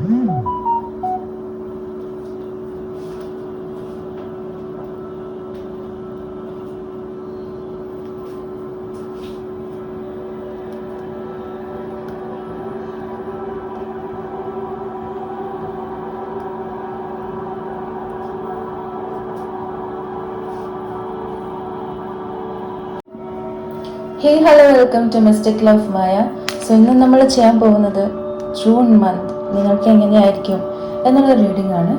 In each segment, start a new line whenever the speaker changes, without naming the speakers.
Hey hello welcome to mystic love Maya. So ഇന്ന് നമ്മൾ ചെയ്യാൻ പോകുന്നത് ജൂൺ മന്ത് നിങ്ങൾക്ക് എങ്ങനെയായിരിക്കും എന്നുള്ള റീഡിംഗ് ആണ്.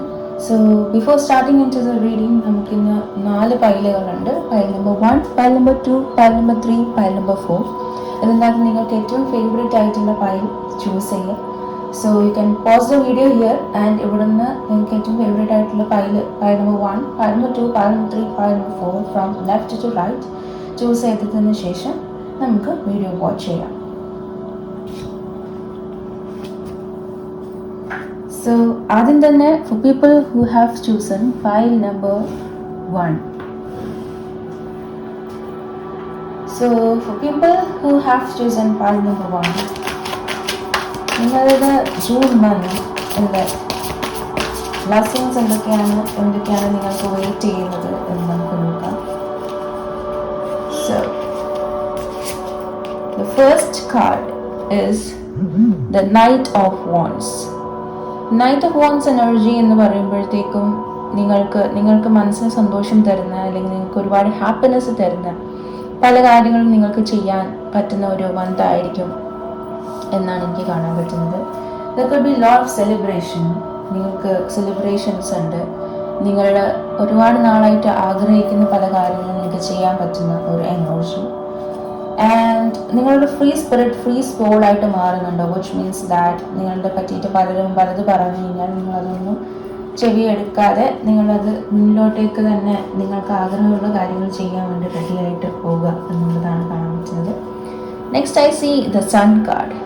So before starting into the reading നമുക്കിന്ന് 4 പൈലുകളുണ്ട്. Pile number 1, pile number 2, pile number 3, pile number 4. ഇതിനകത്ത് നിങ്ങൾക്ക് ഏറ്റവും ഫേവറേറ്റ് ആയിട്ടുള്ള പൈൽ ചൂസ് ചെയ്യുക. So you can pause the video here and ഇവിടുന്ന് നിങ്ങൾക്ക് ഏറ്റവും ഫേവറേറ്റ് ആയിട്ടുള്ള pile number 1, pile number 2, pile number 3, pile number 4 from left to right choose ചെയ്തതിന് ശേഷം നമുക്ക് വീഡിയോ വാച്ച് ചെയ്യാം. സോ ആദ്യം തന്നെ four people who have chosen file number 1. So for people who have chosen file number 1, നിങ്ങളുടെ June month blessings എന്തൊക്കെയാണ് നിങ്ങൾക്ക് wait ചെയ്യുന്നത് എന്ന് നമുക്ക് നോക്കാം. So the first card is the Knight of Wands. Knight of Wands energy എന്ന് പറയുമ്പോഴത്തേക്കും നിങ്ങൾക്ക് മനസ്സിന് സന്തോഷം തരുന്ന അല്ലെങ്കിൽ നിങ്ങൾക്ക് ഒരുപാട് ഹാപ്പിനെസ് തരുന്ന പല കാര്യങ്ങളും നിങ്ങൾക്ക് ചെയ്യാൻ പറ്റുന്ന ഒരു മന്ത് ആയിരിക്കും എന്നാണ് എനിക്ക് കാണാൻ പറ്റുന്നത്. There could be lot of celebration. നിങ്ങൾക്ക് സെലിബ്രേഷൻസ് ഉണ്ട്. നിങ്ങൾ ഒരുപാട് നാളായിട്ട് ആഗ്രഹിക്കുന്ന പല കാര്യങ്ങളും നിങ്ങൾക്ക് ചെയ്യാൻ പറ്റുന്ന ഒരു എനർജി. ആൻഡ് നിങ്ങളുടെ ഫ്രീ സ്പിരിറ്റ് ഫ്രീ സോൾ ആയിട്ട് മാറുന്നുണ്ട്. വിച്ച് മീൻസ് ദാറ്റ് നിങ്ങളുടെ പറ്റിയിട്ട് പലത് പറഞ്ഞു കഴിഞ്ഞാൽ നിങ്ങളതൊന്നും ചെവിയെടുക്കാതെ നിങ്ങളത് മുന്നിലോട്ടേക്ക് തന്നെ നിങ്ങൾക്ക് ആഗ്രഹമുള്ള കാര്യങ്ങൾ ചെയ്യാൻ വേണ്ടി റെഡിയായിട്ട് പോവുക എന്നുള്ളതാണ് കാണാൻ പറ്റുന്നത്. Next I see the sun card,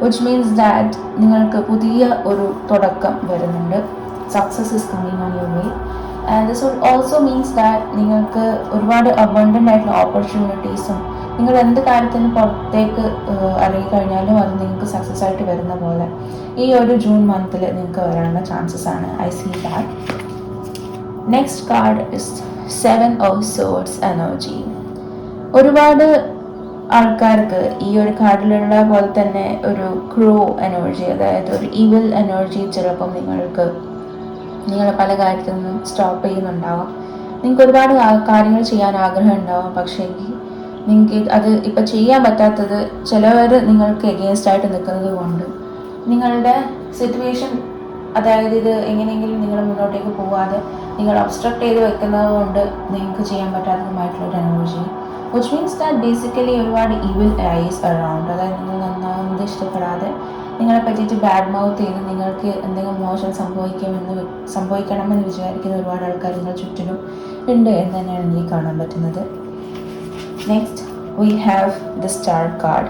which means that നിങ്ങൾക്ക് പുതിയ ഒരു തുടക്കം വരുന്നുണ്ട്. Success is coming on your way. And this also means that നിങ്ങൾക്ക് ഒരുപാട് അബണ്ടൻ്റ് ആയിട്ടുള്ള ഓപ്പർച്യൂണിറ്റീസും നിങ്ങൾ എന്ത് കാര്യത്തിന് പുറത്തേക്ക് ഇറങ്ങി കഴിഞ്ഞാലും അത് നിങ്ങൾക്ക് സക്സസ് ആയിട്ട് വരുന്ന പോലെ ഈ ഒരു ജൂൺ മന്തിൽ നിങ്ങൾക്ക് വരാനുള്ള ചാൻസസ് ആണ്. I see that. Next card is 7 of Swords energy. ഒരുപാട് ആൾക്കാർക്ക് ഈ ഒരു കാർഡിലുള്ള പോലെ തന്നെ ഒരു ക്രോ എനർജി, അതായത് ഒരു ഈവിൽ എനർജി ചിലപ്പം നിങ്ങളെ പല കാര്യത്തിൽ നിന്നും സ്റ്റോപ്പ് ചെയ്യുന്നുണ്ടാവാം. നിങ്ങൾക്ക് ഒരുപാട് കാര്യങ്ങൾ ചെയ്യാൻ ആഗ്രഹം ഉണ്ടാവാം, പക്ഷേ നിങ്ങൾക്ക് അത് ഇപ്പം ചെയ്യാൻ പറ്റാത്തത് ചിലവർ നിങ്ങൾക്ക് എഗെയിൻസ്റ്റ് ആയിട്ട് നിൽക്കുന്നത് കൊണ്ട് നിങ്ങളുടെ സിറ്റുവേഷൻ, അതായത് ഇത് എങ്ങനെയെങ്കിലും നിങ്ങൾ മുന്നോട്ടേക്ക് പോകാതെ നിങ്ങൾ ഒബ്സ്ട്രക്ട് ചെയ്ത് വെക്കുന്നത് കൊണ്ട് നിങ്ങൾക്ക് ചെയ്യാൻ പറ്റാത്തതുമായിട്ടുള്ളൊരു energy. Which means that basically ഒരുപാട് ഈവിൽ ഐസ് അറൗണ്ട്, അതായത് നിങ്ങൾ നന്നാവുന്നത് ഇഷ്ടപ്പെടാതെ നിങ്ങളെ പറ്റിയിട്ട് ബാഡ് മൗത്ത് ചെയ്ത് നിങ്ങൾക്ക് എന്തെങ്കിലും മോശം സംഭവിക്കണമെന്ന് വിചാരിക്കുന്ന ഒരുപാട് ആൾക്കാർ നിങ്ങൾ ചുറ്റിനും ഉണ്ട് എന്ന് തന്നെയാണ് എനിക്ക് കാണാൻ പറ്റുന്നത്. Next we have the star card.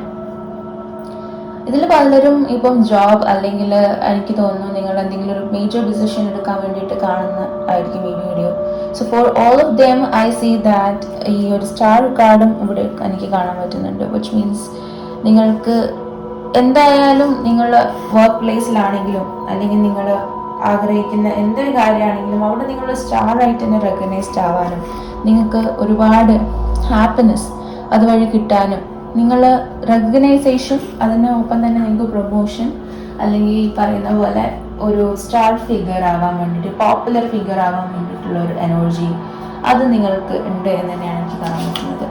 ഇതിൽ പലരും ഇപ്പം ജോബ് അല്ലെങ്കിൽ എനിക്ക് തോന്നുന്നു നിങ്ങൾ എന്തെങ്കിലും ഒരു മേജർ ഡിസിഷൻ എടുക്കാൻ വേണ്ടിയിട്ട് കാണുന്ന ആയിരിക്കും ഈ video. So for all of them I see that ഈ ഒരു സ്റ്റാർ കാർഡും ഇവിടെ എനിക്ക് കാണാൻ പറ്റുന്നുണ്ട്. വിച്ച് മീൻസ് നിങ്ങൾക്ക് എന്തായാലും നിങ്ങൾ വർക്ക് പ്ലേസിലാണെങ്കിലും അല്ലെങ്കിൽ നിങ്ങൾ ആഗ്രഹിക്കുന്ന എന്തൊരു കാര്യമാണെങ്കിലും അവിടെ നിങ്ങൾ സ്റ്റാറായിട്ട് തന്നെ റെക്കഗ്നൈസ്ഡ് ആവാനും നിങ്ങൾക്ക് ഒരുപാട് ഹാപ്പിനെസ് അതുവഴി കിട്ടാനും നിങ്ങൾ റെക്കഗ്നൈസേഷൻ അതിനൊപ്പം തന്നെ നിങ്ങൾക്ക് പ്രൊമോഷൻ അല്ലെങ്കിൽ ഈ പറയുന്ന പോലെ ഒരു സ്റ്റാർ ഫിഗർ ആവാൻ വേണ്ടിയിട്ട് പോപ്പുലർ ഫിഗർ ആവാൻ വേണ്ടിയിട്ടുള്ള ഒരു എനർജി അത് നിങ്ങൾക്ക് ഉണ്ട് എന്ന് തന്നെയാണ് എനിക്ക് കാണാൻ പറ്റുന്നത്.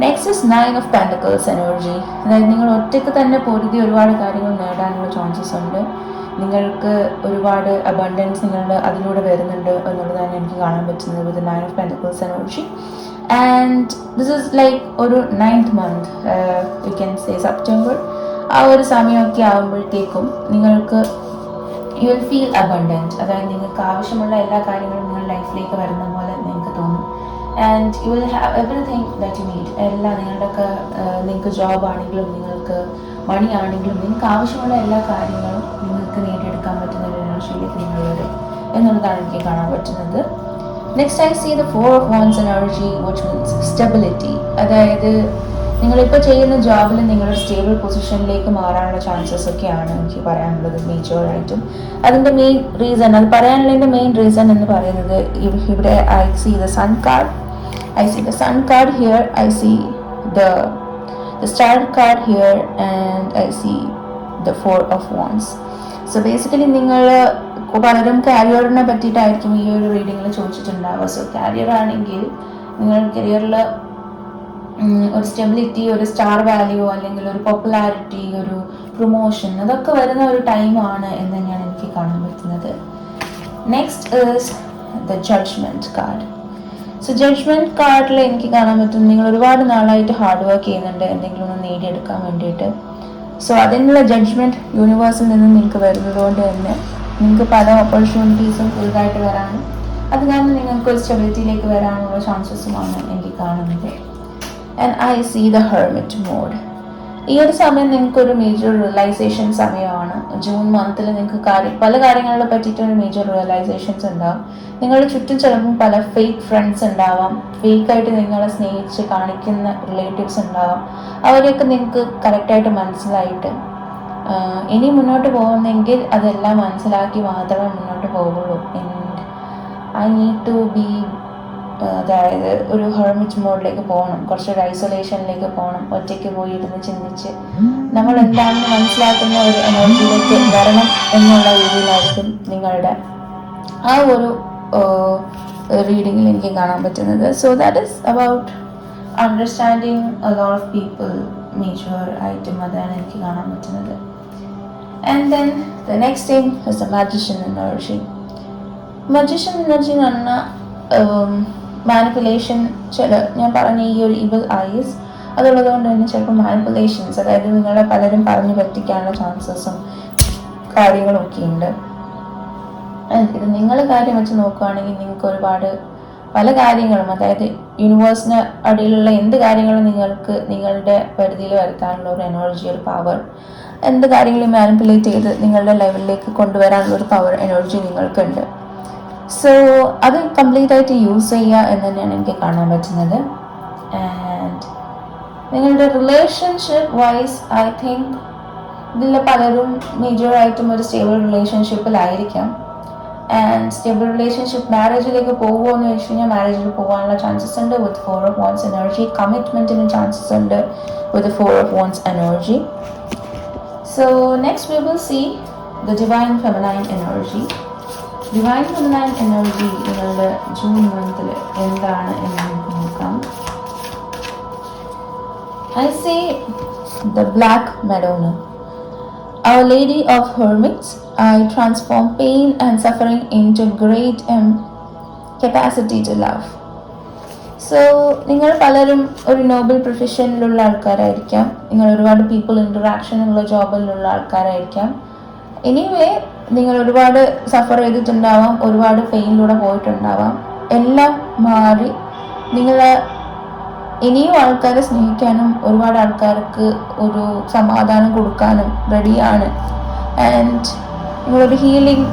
Next is 9 of Pentacles energy. അതായത് നിങ്ങൾ ഒറ്റയ്ക്ക് തന്നെ പൊരുതി ഒരുപാട് കാര്യങ്ങൾ നേടാനുള്ള ചാൻസസ് ഉണ്ട്. നിങ്ങൾക്ക് ഒരുപാട് അബണ്ടൻസ് നിങ്ങളുടെ അതിലൂടെ വരുന്നുണ്ട് എന്നുള്ളതാണ് എനിക്ക് കാണാൻ പറ്റുന്നത് വിത്ത് 9 of Pentacles energy. And this is like ഒരു 9th month, you can say September. ആ ഒരു സമയമൊക്കെ ആകുമ്പോഴത്തേക്കും നിങ്ങൾക്ക് യു വിൽ ഫീൽ അബണ്ടൻറ്റ്, അതായത് നിങ്ങൾക്ക് ആവശ്യമുള്ള എല്ലാ കാര്യങ്ങളും നിങ്ങളുടെ ലൈഫിലേക്ക് വരുന്ന പോലെ നിങ്ങൾക്ക് തോന്നും. And you will have everything that you need. എല്ലാം നിങ്ങൾക്ക് ജോബ് ആണെങ്കിലും നിങ്ങൾക്ക് മണി ആണെങ്കിലും നിങ്ങൾക്ക് ആവശ്യമുള്ള എല്ലാ കാര്യങ്ങളും നിങ്ങൾക്ക് നേടിയെടുക്കാൻ പറ്റുന്ന ഒരു എനർജിയിലേക്ക് നിങ്ങൾ വരും എന്നുള്ളതാണ് എനിക്ക് കാണാൻ പറ്റുന്നത്. Next I see the 4 of Wands energy, which means stability. അതായത് നിങ്ങളിപ്പോൾ ചെയ്യുന്ന ജോബിൽ നിങ്ങളൊരു സ്റ്റേബിൾ പൊസിഷനിലേക്ക് മാറാനുള്ള ചാൻസസ് ഒക്കെയാണ് എനിക്ക് പറയാനുള്ളത് മേജറായിട്ടും. അതിൻ്റെ മെയിൻ റീസൺ, അത് പറയാനുള്ളതിൻ്റെ മെയിൻ റീസൺ എന്ന് പറയുന്നത് ഇവിടെ I see the sun card, I see the sun card here, I see the star card here, and I see the 4 of wands. So basically നിങ്ങൾ പലരും കാരിയറിനെ പറ്റിയിട്ടായിരിക്കും ഈ ഒരു റീഡിങ്ങിൽ ചോദിച്ചിട്ടുണ്ടാവുക. സോ കാരിയർ ആണെങ്കിൽ നിങ്ങൾ കരിയറിൽ ഒരു സ്റ്റെബിലിറ്റി, ഒരു സ്റ്റാർ വാല്യൂ, അല്ലെങ്കിൽ ഒരു പോപ്പുലാരിറ്റി, ഒരു പ്രൊമോഷൻ, അതൊക്കെ വരുന്ന ഒരു ടൈമാണ് എന്ന് തന്നെയാണ് എനിക്ക് കാണാൻ പറ്റുന്നത്. Next is the judgement card. So judgement കാർഡിൽ എനിക്ക് കാണാൻ പറ്റും നിങ്ങൾ ഒരുപാട് നാളായിട്ട് ഹാർഡ് വർക്ക് ചെയ്യുന്നുണ്ട് എന്തെങ്കിലും ഒന്ന് നേടിയെടുക്കാൻ വേണ്ടിയിട്ട്. സോ അതിനുള്ള ജഡ്ജ്മെൻറ്റ് യൂണിവേഴ്സിൽ നിന്ന് നിങ്ങൾക്ക് വരുന്നത് കൊണ്ട് തന്നെ നിങ്ങൾക്ക് പല ഓപ്പർച്യൂണിറ്റീസും പുതുതായിട്ട് വരാനും അത് കാരണം നിങ്ങൾക്ക് ഒരു സ്റ്റെബിലിറ്റിയിലേക്ക് വരാനുള്ള ചാൻസസുമാണ് എനിക്ക് കാണുന്നത്. And I see the hermit mode. ഈ ഒരു സമയം നിങ്ങൾക്കൊരു മേജർ റിയലൈസേഷൻ സമയമാണ്. ജൂൺ മന്തിൽ നിങ്ങൾക്ക് പല കാര്യങ്ങളെ പറ്റിയിട്ടൊരു മേജർ റിയലൈസേഷൻസ് ഉണ്ടാവും. നിങ്ങളുടെ ചുറ്റും ചിലപ്പോൾ പല ഫേക്ക് ഫ്രണ്ട്സ് ഉണ്ടാവാം, ഫേക്കായിട്ട് നിങ്ങളെ സ്നേഹിച്ച് കാണിക്കുന്ന റിലേറ്റീവ്സ് ഉണ്ടാവാം. അവരെയൊക്കെ നിങ്ങൾക്ക് കറക്റ്റായിട്ട് മനസ്സിലായിട്ട് ഇനി മുന്നോട്ട് പോകുന്നെങ്കിൽ അതെല്ലാം മനസ്സിലാക്കി മാത്രമേ മുന്നോട്ട് പോകുള്ളൂ. And I need to be, അതായത് ഒരു ഹെർമിറ്റ് മോഡിലേക്ക് പോകണം, കുറച്ചൊരു ഐസൊലേഷനിലേക്ക് പോകണം, ഒറ്റയ്ക്ക് പോയി ഇരുന്ന് ചിന്തിച്ച് നമ്മൾ എന്താണെന്ന് മനസ്സിലാക്കുന്ന ഒരു എനർജിയിലേക്ക് വരണം എന്നുള്ള രീതിയിലായിരിക്കും നിങ്ങളുടെ ആ ഒരു റീഡിങ്ങിൽ എനിക്ക് കാണാൻ പറ്റുന്നത്. So that is about understanding a lot of people major ആയിട്ടും അതാണ് എനിക്ക് കാണാൻ പറ്റുന്നത്. And then the next thing is the magician energy. Magician energy എന്ന് പറഞ്ഞാൽ മാനിപ്പുലേഷൻ, ഞാൻ പറഞ്ഞ ഈ ഒരു ഇവൽ ഐസ് അതുള്ളത് കൊണ്ട് തന്നെ ചിലപ്പോൾ മാനിപ്പുലേഷൻസ്, അതായത് നിങ്ങളെ പലരും പറഞ്ഞു പറ്റിക്കാനുള്ള ചാൻസസും കാര്യങ്ങളൊക്കെ ഉണ്ട്. ഇത് നിങ്ങൾ കാര്യം വെച്ച് നോക്കുകയാണെങ്കിൽ നിങ്ങൾക്ക് ഒരുപാട് പല കാര്യങ്ങളും, അതായത് യൂണിവേഴ്സിന് അടിയിലുള്ള എന്ത് കാര്യങ്ങളും നിങ്ങൾക്ക് നിങ്ങളുടെ പരിധിയിൽ വരുത്താനുള്ള ഒരു എനർജി, ഒരു പവർ, എന്ത് കാര്യങ്ങളും മാനിപ്പുലേറ്റ് ചെയ്ത് നിങ്ങളുടെ ലെവലിലേക്ക് കൊണ്ടുവരാനുള്ള ഒരു പവർ എനർജി നിങ്ങൾക്കുണ്ട്. സോ അത് കംപ്ലീറ്റ് ആയിട്ട് യൂസ് ചെയ്യുക എന്ന് തന്നെയാണ് എനിക്ക് കാണാൻ പറ്റുന്നത്. ആൻഡ് നിങ്ങളുടെ റിലേഷൻഷിപ്പ് വൈസ് ഐ തിങ്ക് ഇതിൽ പലരും മേജറായിട്ടും ഒരു സ്റ്റേബിൾ റിലേഷൻഷിപ്പിലായിരിക്കാം. ആൻഡ് സ്റ്റേബിൾ റിലേഷൻഷിപ്പ് മാരേജിലേക്ക് പോകുമോ എന്ന് വെച്ച് കഴിഞ്ഞാൽ മാരേജിൽ പോകാനുള്ള ചാൻസസ് ഉണ്ട് വിത്ത് 4 of wands എനർജി. കമ്മിറ്റ്മെൻറ്റിന് ചാൻസസ് ഉണ്ട് with 4 of wands energy. So next we will see the divine feminine energy. Divine feminine energy നിങ്ങളുടെ ജൂൺ മന്തിൽ എന്താണ് എന്ന് നമുക്ക് നോക്കാം. I say the black Madonna. Our Lady of Hermits, I transform pain and suffering into great capacity to love. So നിങ്ങൾ പലരും ഒരു Nobel പ്രൊഫഷനിലുള്ള ആൾക്കാരായിരിക്കാം, നിങ്ങൾ ഒരുപാട് പീപ്പിൾ ഇൻറ്ററാക്ഷനുള്ള ജോബിലുള്ള ആൾക്കാരായിരിക്കാം. എനിവേ നിങ്ങൾ ഒരുപാട് സഫർ ചെയ്തിട്ടുണ്ടാവാം, ഒരുപാട് പെയിനിലൂടെ പോയിട്ടുണ്ടാവാം. എല്ലാം മാറി നിങ്ങൾ ഇനിയും ആൾക്കാരെ സ്നേഹിക്കാനും ഒരുപാട് ആൾക്കാർക്ക് ഒരു സമാധാനം കൊടുക്കാനും റെഡിയാണ്. ആൻഡ് നിങ്ങളൊരു ഹീലിംഗ്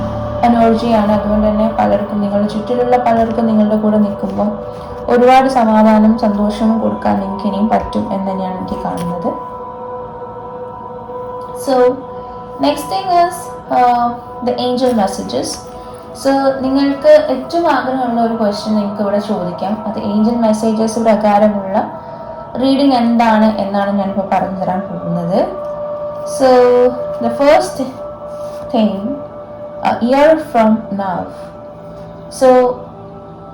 എനർജിയാണ്. അതുകൊണ്ട് തന്നെ പലർക്കും, നിങ്ങളുടെ ചുറ്റിലുള്ള പലർക്കും നിങ്ങളുടെ കൂടെ നിൽക്കുമ്പോൾ ഒരുപാട് സമാധാനം സന്തോഷവും കൊടുക്കാൻ നിങ്ങൾക്ക് ഇനിയും പറ്റും എന്ന് തന്നെയാണ് എനിക്ക് കാണുന്നത്. So next thing is the angel messages. So നിങ്ങൾക്ക് ഏറ്റവും ആഗ്രഹമുള്ള ഒരു ക്വസ്റ്റ്യൻ നിങ്ങൾക്ക് ഇവിടെ ചോദിക്കാം. അത് ഏഞ്ചൽ മെസ്സേജസ് പ്രകാരമുള്ള റീഡിംഗ് എന്താണ് എന്നാണ് ഞാനിപ്പോൾ പറഞ്ഞു തരാൻ പോകുന്നത്. So the first thing, year from now. So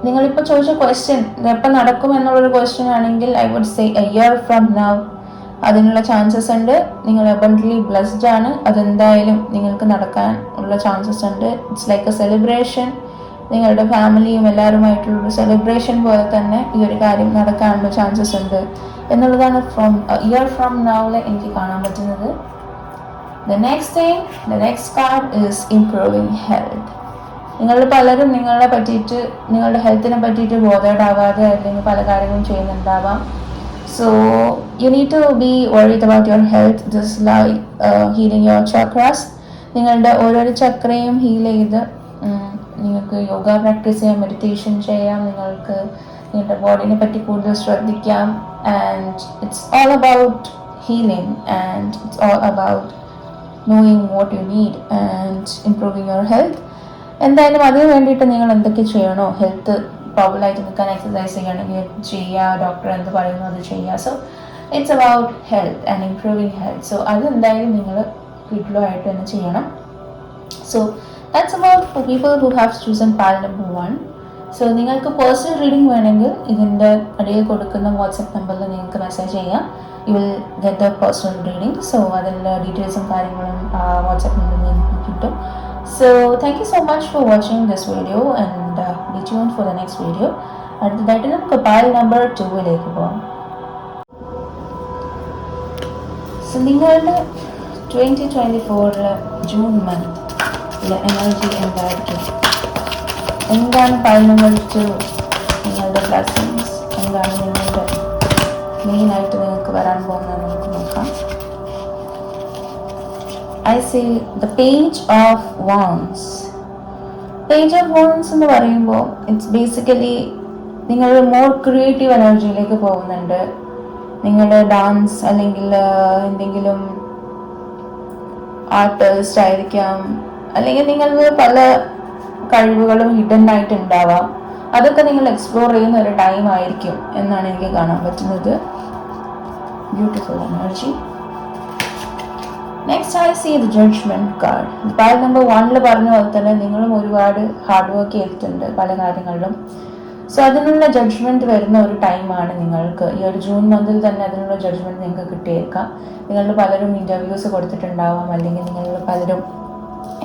നിങ്ങളിപ്പോൾ ചോദിച്ച ക്വസ്റ്റ്യൻ എപ്പോൾ നടക്കും എന്നുള്ളൊരു ക്വസ്റ്റ്യൻ ആണെങ്കിൽ I would say a year from now. അതിനുള്ള ചാൻസസ് ഉണ്ട്. നിങ്ങൾ അബണ്ടൻറ്റ്ലി ബ്ലെസ്ഡ് ആണ്. അതെന്തായാലും നിങ്ങൾക്ക് നടക്കാൻ ഉള്ള ചാൻസസ് ഉണ്ട്. It's like A celebration. നിങ്ങളുടെ ഫാമിലിയും എല്ലാവരുമായിട്ടുള്ളൊരു സെലിബ്രേഷൻ പോലെ തന്നെ ഈ ഒരു കാര്യം നടക്കാനുള്ള ചാൻസസ് ഉണ്ട് എന്നുള്ളതാണ് ഇയർ ഫ്രം നൗവിൽ എനിക്ക് കാണാൻ പറ്റുന്നത്. The next card is improving health. നിങ്ങൾ പലരും നിങ്ങളെ പറ്റിയിട്ട്, നിങ്ങളുടെ ഹെൽത്തിനെ പറ്റിയിട്ട് ബോധേഡാവാതെ അല്ലെങ്കിൽ പല കാര്യങ്ങളും ചെയ്യുന്നുണ്ടാവാം. So you need to be worried about your health, just like healing your chakras. നിങ്ങളുടെ ഓരോരോ ചക്രയും ഹീൽ ചെയ്ത് നിങ്ങൾക്ക് യോഗ പ്രാക്ടീസ് ചെയ്യാം, മെഡിറ്റേഷൻ ചെയ്യാം, നിങ്ങൾക്ക് നിങ്ങളുടെ ബോഡിനെ പറ്റി കൂടുതൽ ശ്രദ്ധിക്കാം. And it's all about healing and it's all about knowing what you need and improving your health. എന്തായാലും അതിന് വേണ്ടിയിട്ട് നിങ്ങൾ എന്തൊക്കെ ചെയ്യണോ, ഹെൽത്ത് പ്രോബ്ലമായിട്ട് നിൽക്കാൻ എക്സസൈസ് ചെയ്യണമെങ്കിൽ ചെയ്യുക, ഡോക്ടർ എന്ത് പറയുന്നു അത് ചെയ്യുക. So it's about health and improving health. So അത് എന്തായാലും നിങ്ങൾ വീട്ടിലുമായിട്ട് തന്നെ ചെയ്യണം. So that's about four people who have chosen പാൽ നമ്പർ 1. സോ നിങ്ങൾക്ക് പേഴ്സണൽ റീഡിംഗ് വേണമെങ്കിൽ ഇതിൻ്റെ അടിയിൽ കൊടുക്കുന്ന വാട്സപ്പ് നമ്പറിൽ നിങ്ങൾക്ക് മെസ്സേജ് ചെയ്യാം. You will get the personal reading. So അതിൻ്റെ ഡീറ്റെയിൽസും കാര്യങ്ങളും വാട്സപ്പ് നമ്പറിൽ നിങ്ങൾക്ക് കിട്ടും. So thank you so much for watching this video and be tuned for the next video. അടുത്തതായിട്ട് നമുക്ക് പാൽ നമ്പർ 2ലേക്ക് പോകാം. സോ നിങ്ങളുടെ 2024 ജൂൺ മന്തിലെ എനർജി എന്തായിരിക്കും? എന്താണ് പാൽ നമ്പർ 2? നിങ്ങളുടെ ബ്ലെസ്സിങ്സ് എന്താണ്? നിങ്ങളുടെ മെയിനായിട്ട് നിങ്ങൾക്ക് വരാൻ പോകുന്നത് നമുക്ക് നോക്കാം. I see the page of wands. Page of wands എന്ന് പറയുമ്പോൾ ഇറ്റ്സ് ബേസിക്കലി നിങ്ങൾ മോർ ക്രിയേറ്റീവ് എനർജിയിലേക്ക് പോകുന്നുണ്ട്. നിങ്ങൾ ഡാൻസ് അല്ലെങ്കിൽ എന്തെങ്കിലും ആർട്ടിസ്റ്റ് ആയിരിക്കാം, അല്ലെങ്കിൽ നിങ്ങൾക്ക് പല കഴിവുകളും ഹിഡൻ ആയിട്ട് ഉണ്ടാവാം. അതൊക്കെ നിങ്ങൾ എക്സ്പ്ലോർ ചെയ്യുന്ന ഒരു ടൈം ആയിരിക്കും എന്നാണ് എനിക്ക് കാണാൻ പറ്റുന്നത്. Beautiful energy. Next I see the judgement card. പാൽ നമ്പർ 1 പറഞ്ഞ പോലെ തന്നെ നിങ്ങളും ഒരുപാട് ഹാർഡ് വർക്ക് ചെയ്തിട്ടുണ്ട് പല കാര്യങ്ങളിലും. സോ അതിനുള്ള ജഡ്ജ്മെന്റ് വരുന്ന ഒരു ടൈമാണ് നിങ്ങൾക്ക്. ഈ ഒരു ജൂൺ മന്തിൽ തന്നെ അതിനുള്ള ജഡ്ജ്മെന്റ് നിങ്ങൾക്ക് കിട്ടിയേക്കാം. നിങ്ങളിൽ പലരും ഇന്റർവ്യൂസ് കൊടുത്തിട്ടുണ്ടാവാം, അല്ലെങ്കിൽ നിങ്ങൾ പലരും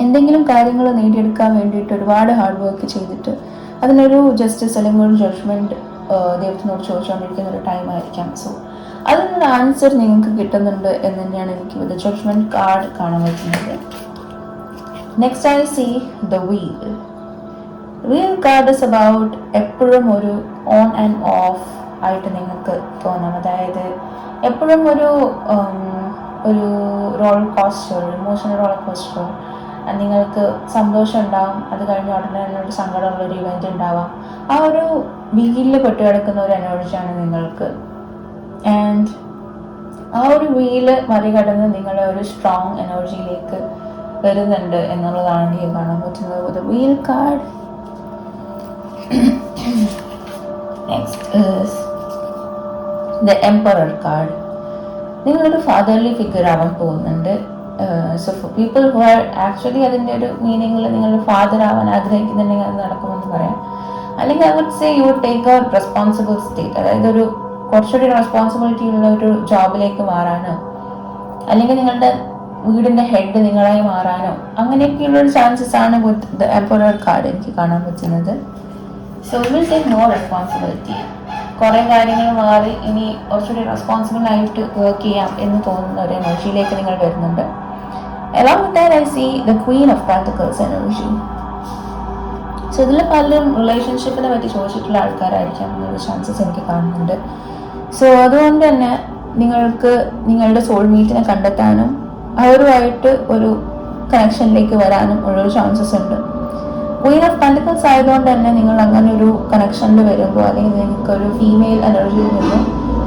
എന്തെങ്കിലും കാര്യങ്ങൾ നേടിയെടുക്കാൻ വേണ്ടിയിട്ട് ഒരുപാട് ഹാർഡ് വർക്ക് ചെയ്തിട്ട് അതിനൊരു ജസ്റ്റിസ് അല്ലെങ്കിൽ ഒരു ജഡ്ജ്മെന്റ് ദൈവത്തിനോട് ചോദിച്ചുകൊണ്ടിരിക്കുന്ന ഒരു ടൈം ആയിരിക്കാം. സോ അതിനുള്ള ആൻസർ നിങ്ങൾക്ക് കിട്ടുന്നുണ്ട് എന്ന് തന്നെയാണ് എനിക്ക് വിത്ത് ജഡ്ജ്മെന്റ് കാർഡ് കാണാൻ പറ്റുന്നത്. Next I see the wheel. Wheel card is about എപ്പോഴും ഒരു ഓൺ ആൻഡ് ഓഫ് ആയിട്ട് നിങ്ങൾക്ക് തോന്നാം. അതായത് എപ്പോഴും ഒരു roller coaster, emotional roller coaster. നിങ്ങൾക്ക് സന്തോഷം ഉണ്ടാവും, അത് കഴിഞ്ഞ ഉടനെ ഒരു സങ്കടമുള്ളൊരു ഇവന്റ് ഉണ്ടാവാം. ആ ഒരു വീലിൽ പെട്ട് കിടക്കുന്ന ഒരു എനർജിയാണ് നിങ്ങൾക്ക്. ആൻഡ് ആ ഒരു വീല് മറികടന്ന് നിങ്ങളെ ഒരു സ്ട്രോങ് എനർജിയിലേക്ക് വരുന്നുണ്ട് എന്നുള്ളതാണ് എനിക്ക് കാണാൻ പറ്റുന്നത് with wheel card. Next is the emperor card. നിങ്ങളൊരു ഫാദർലി ഫിഗർ ആവാൻ പോകുന്നുണ്ട്. So for people who are actually അതിൻ്റെ ഒരു മീനിങ്ങിൽ നിങ്ങൾ ഫാദർ ആവാൻ ആഗ്രഹിക്കുന്നുണ്ടെങ്കിൽ അത് നടക്കുമെന്ന് പറയാം. അല്ലെങ്കിൽ I would say you would take a responsible state, അതായത് ഒരു കുറച്ചുകൂടി റെസ്പോൺസിബിലിറ്റി ഉള്ള ഒരു ജോബിലേക്ക് മാറാനോ, അല്ലെങ്കിൽ നിങ്ങളുടെ വീടിൻ്റെ ഹെഡ് നിങ്ങളായി മാറാനോ, അങ്ങനെയൊക്കെയുള്ളൊരു ചാൻസസ് ആണ് വിത്ത് ദ എംപറർ കാർഡ് എനിക്ക് കാണാൻ പറ്റുന്നത്. So will take more responsibility. കുറേ കാര്യങ്ങൾ മാറി ഇനി കുറച്ചുകൂടി റെസ്പോൺസിബിൾ ആയിട്ട് വർക്ക് ചെയ്യാം എന്ന് തോന്നുന്ന ഒരു എനർജിയിലേക്ക് നിങ്ങൾ വരുന്നുണ്ട്. along with that I see the Queen of Pentacles energy. So ഇതിൽ പലരും റിലേഷൻഷിപ്പിനെ പറ്റി ചോദിച്ചിട്ടുള്ള ആൾക്കാരായിരിക്കാം എന്നൊരു ചാൻസസ് എനിക്ക് കാണുന്നുണ്ട്. സോ അതുകൊണ്ട് തന്നെ നിങ്ങൾക്ക് നിങ്ങളുടെ സോൾമേറ്റിനെ കണ്ടെത്താനും അവരുമായിട്ട് ഒരു കണക്ഷനിലേക്ക് വരാനും ഉള്ളൊരു ചാൻസസ് ഉണ്ട്. ക്വീൻ ഓഫ് പെന്റക്കിൾസ് ആയതുകൊണ്ട് തന്നെ നിങ്ങൾ അങ്ങനെ ഒരു കണക്ഷനിൽ വരുമ്പോൾ, അല്ലെങ്കിൽ നിങ്ങൾക്കൊരു ഫീമെയിൽ എനർജിയിൽ നിന്നും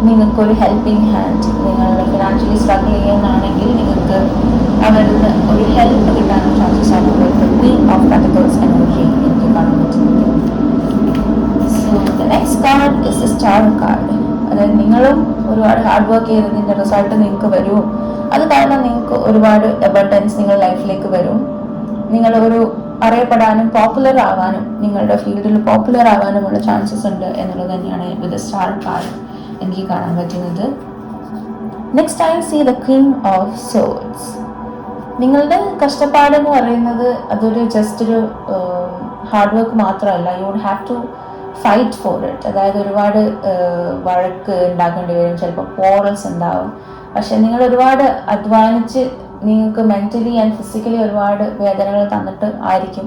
നിങ്ങൾക്കൊരു ഹെൽപ്പിംഗ് ഹാൻഡ്, നിങ്ങൾ ഫിനാൻഷ്യലി സ്ട്രഗിൾ ചെയ്യുന്നതാണെങ്കിൽ നിങ്ങൾക്ക് അവരിൽ നിന്ന് ഒരു ഹെൽപ്പ് കിട്ടാനും ചാൻസസ് ആണ് ക്വീൻ ഓഫ് പെന്റക്കിൾസ് എനർജി എനിക്ക് കാണാൻ പറ്റുന്നത്. So the next card is A star card. അതായത് നിങ്ങളും ഒരുപാട് ഹാർഡ് വർക്ക് ചെയ്തതിൻ്റെ റിസൾട്ട് നിങ്ങൾക്ക് വരും. അത് കാരണം നിങ്ങൾക്ക് ഒരുപാട് അബണ്ടൻസ് നിങ്ങളുടെ ലൈഫിലേക്ക് വരും. നിങ്ങൾ ഒരു അറിയപ്പെടാനും പോപ്പുലർ ആവാനും നിങ്ങളുടെ ഫീൽഡിൽ പോപ്പുലർ ആവാനുമുള്ള ചാൻസസ് ഉണ്ട് എന്നുള്ളത് തന്നെയാണ് വിത്ത് സ്റ്റാർ കാർഡ് എനിക്ക് കാണാൻ പറ്റുന്നത്. Next I see the king of swords. നിങ്ങളുടെ കഷ്ടപ്പാട് എന്ന് പറയുന്നത് അതൊരു ജസ്റ്റ് ഒരു ഹാർഡ് വർക്ക് മാത്രമല്ല. You would have to fight for it. അതായത് ഒരുപാട് വഴക്ക് ഉണ്ടാക്കേണ്ടി വരും, ചിലപ്പോൾ പോറൽസ് ഉണ്ടാവും. പക്ഷെ നിങ്ങൾ ഒരുപാട് അധ്വാനിച്ച് നിങ്ങൾക്ക് മെൻ്റലി ആൻഡ് ഫിസിക്കലി ഒരുപാട് വേദനകൾ തന്നിട്ട് ആയിരിക്കും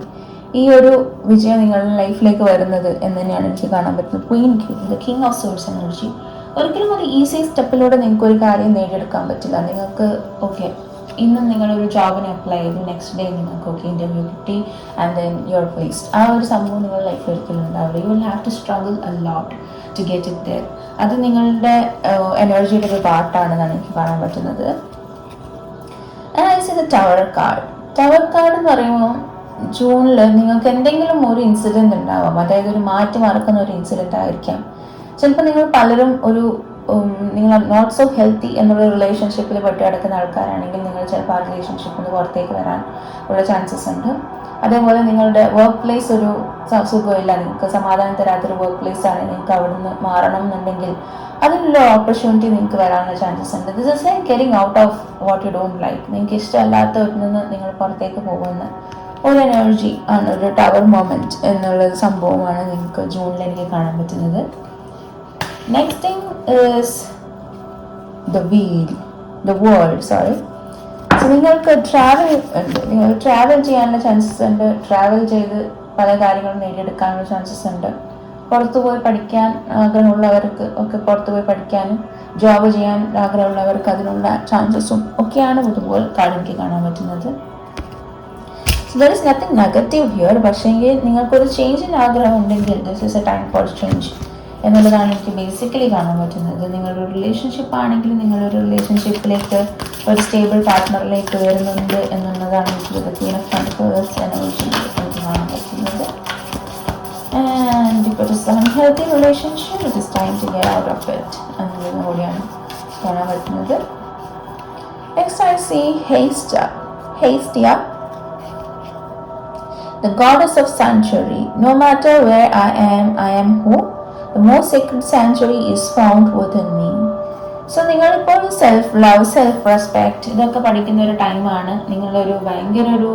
ഈ ഒരു വിജയം നിങ്ങളുടെ ലൈഫിലേക്ക് വരുന്നത് എന്ന് തന്നെയാണ് എനിക്ക് കാണാൻ പറ്റുന്നത്. Queen the king of swords energy. ഒരിക്കലും ഒരു ഈസി സ്റ്റെപ്പിലൂടെ നിങ്ങൾക്ക് ഒരു കാര്യം നേടിയെടുക്കാൻ പറ്റില്ല. നിങ്ങൾക്ക് ഓക്കെ ഇന്ന് നിങ്ങളൊരു ജോബിന് അപ്ലൈ ചെയ്തു, നെക്സ്റ്റ് ഡേ നിങ്ങൾക്ക് ഇൻ്റർവ്യൂ കിട്ടി and then you are placed. ആ ഒരു സംഭവം നിങ്ങളുടെ ലൈഫിൽ ഒരിക്കലും ഉണ്ടാവില്ല. You will have to struggle a lot to get it there. അത് നിങ്ങളുടെ എനർജിയുടെ ഒരു പാർട്ടാണെന്നാണ് എനിക്ക് കാണാൻ പറ്റുന്നത്. And I see the tower card. Tower card എന്ന് പറയുമ്പോൾ ജൂണിൽ നിങ്ങൾക്ക് എന്തെങ്കിലും ഒരു ഇൻസിഡൻറ്റ് ഉണ്ടാവാം. അതായത് ഒരു മാറ്റി മറക്കുന്ന ഒരു ഇൻസിഡൻ്റ് ആയിരിക്കാം. ചിലപ്പോൾ നിങ്ങൾ പലരും നിങ്ങൾ നോട്ട് സോ ഹെൽത്തി എന്നുള്ള റിലേഷൻഷിപ്പിൽ പെട്ട് കിടക്കുന്ന ആൾക്കാരാണെങ്കിൽ നിങ്ങൾ ചിലപ്പോൾ ആ റിലേഷൻഷിപ്പിൽ നിന്ന് പുറത്തേക്ക് വരാൻ ഉള്ള ചാൻസസ് ഉണ്ട്. അതേപോലെ നിങ്ങളുടെ വർക്ക് പ്ലേസ് ഒരു സുഖമില്ല, നിങ്ങൾക്ക് സമാധാനം തരാത്തൊരു വർക്ക് പ്ലേസ് ആണ്, നിങ്ങൾക്ക് അവിടെ നിന്ന് മാറണം എന്നുണ്ടെങ്കിൽ അതിനുള്ള ഓപ്പർച്യൂണിറ്റി നിങ്ങൾക്ക് വരാനുള്ള ചാൻസസ് ഉണ്ട്. This is like getting out of what you don't like. നിങ്ങൾക്ക് ഇഷ്ടമല്ലാത്തവരിൽ നിന്ന് നിങ്ങൾ പുറത്തേക്ക് പോകുന്ന ഒരു എനർജി ആണ്, ഒരു ടവർ മൊമെൻറ്റ് എന്നുള്ള സംഭവമാണ് നിങ്ങൾക്ക് ജൂണിൽ എനിക്ക് കാണാൻ പറ്റുന്നത്. Next thing is the world. So നിങ്ങൾക്ക് ട്രാവൽ ചെയ്യാനുള്ള ചാൻസസ് ഉണ്ട്. ട്രാവൽ ചെയ്ത് പല കാര്യങ്ങളും നേടിയെടുക്കാനുള്ള ചാൻസസ് ഉണ്ട്. പുറത്തു പോയി പഠിക്കാൻ ആഗ്രഹമുള്ളവർക്ക് ഒക്കെ പുറത്തു പോയി പഠിക്കാനും ജോബ് ചെയ്യാൻ ആഗ്രഹമുള്ളവർക്ക് അതിനുള്ള ചാൻസസും ഒക്കെയാണ് ഇതുപോലെ കാർഡ് എനിക്ക് കാണാൻ പറ്റുന്നത്. So there is nothing negative here. പക്ഷേങ്കിൽ നിങ്ങൾക്കൊരു ചേഞ്ചിന് ആഗ്രഹം ഉണ്ടെങ്കിൽ this is a time for change എന്നുള്ളതാണ് എനിക്ക് ബേസിക്കലി കാണാൻ പറ്റുന്നത്. നിങ്ങളൊരു റിലേഷൻഷിപ്പ് ആണെങ്കിൽ നിങ്ങളൊരു റിലേഷൻഷിപ്പിലേക്ക് ഒരു സ്റ്റേബിൾ പാർട്ട്ണറിലേക്ക് വരുന്നുണ്ട് എന്നുള്ളതാണ് എനിക്ക് ക്വീൻ ഓഫ് പെന്റക്കിൾസ് എനർജി എനിക്ക് കാണാൻ പറ്റുന്നത്. ആൻഡ് ഇപ്പോൾ it is unhealthy relationship, it is time to get out of it എന്നുള്ളത് കൂടിയാണ് കാണാൻ പറ്റുന്നത്. Next I see Hestia, the goddess of sanctuary. No matter where I am who. The most sacred sanctuary is found within me. So നിങ്ങളിപ്പോൾ self love, self respect ഇതൊക്കെ പഠിക്കുന്ന ഒരു ടൈമാണ്. നിങ്ങളൊരു ഭയങ്കര ഒരു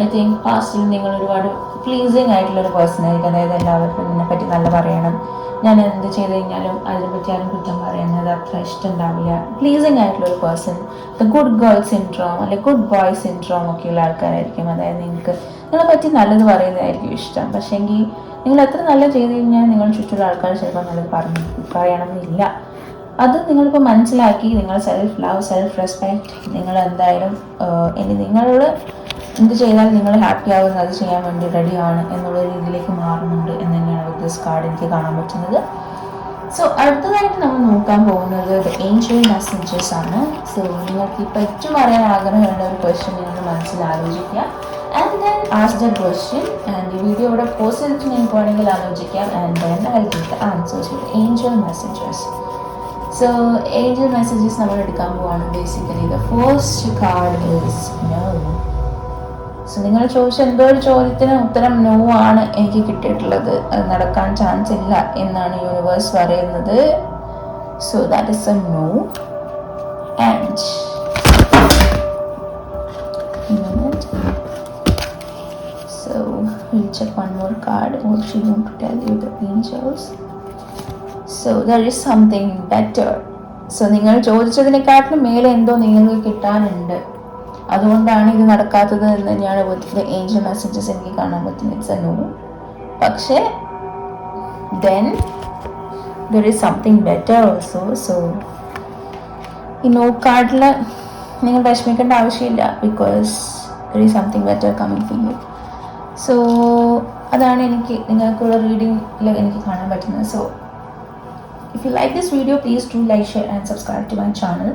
ഐ തിങ്ക് പാസ്റ്റിൽ നിങ്ങൾ ഒരുപാട് പ്ലീസിങ് ആയിട്ടുള്ളൊരു പേഴ്സൺ ആയിരിക്കും. അതായത് എല്ലാവർക്കും ഇതിനെപ്പറ്റി നല്ല പറയണം, ഞാൻ എന്ത് ചെയ്ത് കഴിഞ്ഞാലും അതിനെപ്പറ്റി ആരും കുറ്റം പറയുന്നത് അത്ര ഇഷ്ടമുണ്ടാവില്ല. പ്ലീസിങ് ആയിട്ടുള്ളൊരു person, the good girl syndrome അല്ലെങ്കിൽ ഗുഡ് ബോയ് സിൻഡ്രോം ഒക്കെയുള്ള ആൾക്കാരായിരിക്കും. അതായത് നിങ്ങൾക്ക് നിങ്ങളെപ്പറ്റി നല്ലത് പറയുന്നതായിരിക്കും ഇഷ്ടം. പക്ഷേങ്കിൽ നിങ്ങൾ എത്ര നല്ല ചെയ്ത് കഴിഞ്ഞാൽ നിങ്ങൾ ചുറ്റുള്ള ആൾക്കാർ ചിലപ്പോൾ നല്ലത് പറയണമെന്നില്ല. അത് നിങ്ങളിപ്പോൾ മനസ്സിലാക്കി നിങ്ങൾ സെൽഫ് ലവ്, സെൽഫ് റെസ്പെക്റ്റ്, നിങ്ങൾ എന്തായാലും ഇനി നിങ്ങളോട് എന്ത് ചെയ്താൽ നിങ്ങൾ ഹാപ്പി ആവുന്നത് അത് ചെയ്യാൻ വേണ്ടി റെഡിയാണ് എന്നുള്ള രീതിയിലേക്ക് മാറുന്നുണ്ട് എന്ന് തന്നെയാണ് വിത്ത് ദിസ് കാർഡ് എനിക്ക് കാണാൻ പറ്റുന്നത്. സോ അടുത്തതായിട്ട് നമ്മൾ നോക്കാൻ പോകുന്നത് ദ ഏഞ്ചൽ മെസ്സേജസ് ആണ്. സോ നിങ്ങൾക്ക് ഇപ്പോൾ ഏറ്റവും അറിയാൻ ആഗ്രഹമുള്ള ഒരു ക്വസ്റ്റ്യൻ നിങ്ങൾ മനസ്സിൽ ആലോചിക്കുക. And then ask the question, and the video ഇവിടെ പോസ്റ്റ് ചെയ്തിട്ട് നിങ്ങൾക്ക് വേണമെങ്കിൽ ആലോചിക്കാം. And then I'll give the answers with angel messages. So angel messages നമ്മൾ എടുക്കാൻ പോവാണ്. Basically the first card is no. So നിങ്ങൾ ചോദിച്ച എന്തോ ഒരു ചോദ്യത്തിന് ഉത്തരം നോ ആണ് എനിക്ക് കിട്ടിയിട്ടുള്ളത്. അത് നടക്കാൻ ചാൻസ് ഇല്ല എന്നാണ് യൂണിവേഴ്സ് പറയുന്നത്. So that is a no. And we'll check one more card. What she want to tell you, the angels. So there is something better. So നിങ്ങൾ ചോദിച്ചതിനെക്കാട്ടിലും മേലെ എന്തോ നിങ്ങൾക്ക് കിട്ടാനുണ്ട്, അതുകൊണ്ടാണ് ഇത് നടക്കാത്തത് എന്ന് തന്നെയാണ് ഏഞ്ചൽ മെസ്സേജസ് എനിക്ക് കാണാൻ പറ്റുന്നത്. It's a no. പക്ഷേ then there is something better also. So ഈ നോ കാർഡിൽ നിങ്ങൾ വിഷമിക്കേണ്ട ആവശ്യമില്ല, because there is something better coming for you. So അതാണ് എനിക്ക് നിങ്ങൾക്കുള്ള റീഡിങ്ങിൽ എനിക്ക് കാണാൻ പറ്റുന്നത്. So if you like this video please do like, share and subscribe to my channel.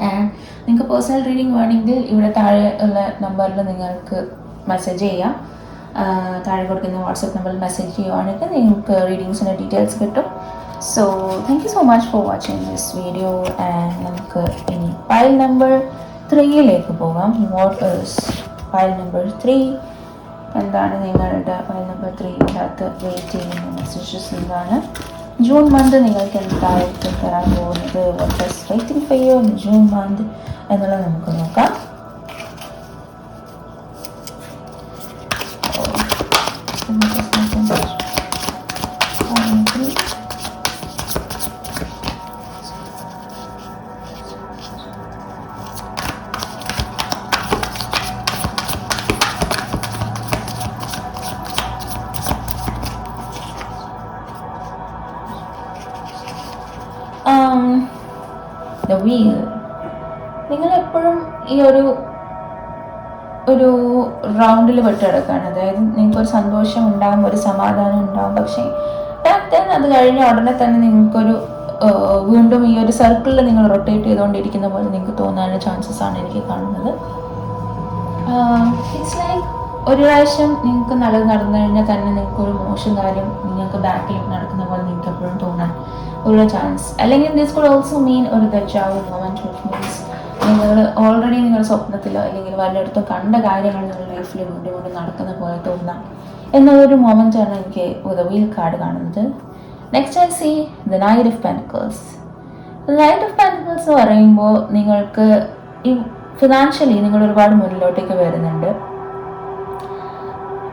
And നിങ്ങൾക്ക് പേഴ്സണൽ റീഡിംഗ് വേണമെങ്കിൽ ഇവിടെ താഴെ ഉള്ള നമ്പറിൽ നിങ്ങൾക്ക് മെസ്സേജ് ചെയ്യാം. താഴെ കൊടുക്കുന്ന വാട്സപ്പ് നമ്പറിൽ മെസ്സേജ് ചെയ്യുവാണെങ്കിൽ നിങ്ങൾക്ക് റീഡിങ്സിൻ്റെ ഡീറ്റെയിൽസ് കിട്ടും. So thank you so much for watching this video. And നമുക്ക് ഇനി ഫയൽ നമ്പർ 3 പോകാം. What is file number 3? എന്താണ് നിങ്ങളുടെ ഫയൽ നമ്പർ 3 വെയിറ്റ് ചെയ്യുന്ന മെസ്സേജസ് എന്താണ്? ജൂൺ മന്ത് നിങ്ങൾക്ക് എന്തായിരിക്കും തരാൻ പോകുന്നത്? What is waiting for you in June month എന്നുള്ളത് നമുക്ക് നോക്കാം. The wheel. നിങ്ങൾ എപ്പോഴും ഈ ഒരു റൗണ്ടിൽ പെട്ടെടുക്കുകയാണ്. അതായത് നിങ്ങൾക്കൊരു സന്തോഷം ഉണ്ടാകും, ഒരു സമാധാനം ഉണ്ടാകും, പക്ഷേ അത് കഴിഞ്ഞ ഉടനെ തന്നെ നിങ്ങൾക്കൊരു വീണ്ടും ഈ ഒരു സർക്കിളിൽ നിങ്ങൾ റൊട്ടേറ്റ് ചെയ്തുകൊണ്ടിരിക്കുന്ന പോലെ നിങ്ങൾക്ക് തോന്നാനുള്ള ചാൻസസ് ആണ് എനിക്ക് കാണുന്നത്. ഇറ്റ്സ് ലൈക്ക് ഒരു പ്രാവശ്യം നിങ്ങൾക്ക് നല്ലത് നടന്നു കഴിഞ്ഞാൽ തന്നെ നിങ്ങൾക്കൊരു മോശം കാര്യം നിങ്ങൾക്ക് ബാക്കിൽ നടക്കുന്ന പോലെ നിങ്ങൾക്ക് എപ്പോഴും തോന്നാൻ ഉള്ള ചാൻസ്. അല്ലെങ്കിൽ ദിസ് കുഡ് ഓൾസോ മീൻ ഒരു ദജാവ് മൊമെന്റ്, വിച്ച് മീൻസ് നിങ്ങൾ ഓൾറെഡി നിങ്ങളുടെ സ്വപ്നത്തിലോ അല്ലെങ്കിൽ വല്ലയിടത്തും കണ്ട കാര്യങ്ങൾ നിങ്ങളുടെ ലൈഫിൽ വീണ്ടും വീണ്ടും നടക്കുന്ന പോലെ തോന്നാം എന്നുള്ളൊരു മൊമെൻ്റാണ് എനിക്ക് ദ വീൽ കാർഡ് കാണുന്നത്. Next I see the knight of pentacles. Knight of pentacles എന്ന് പറയുമ്പോൾ നിങ്ങൾക്ക് ഈ ഫിനാൻഷ്യലി നിങ്ങൾ ഒരുപാട് മുന്നിലോട്ടേക്ക് വരുന്നുണ്ട്.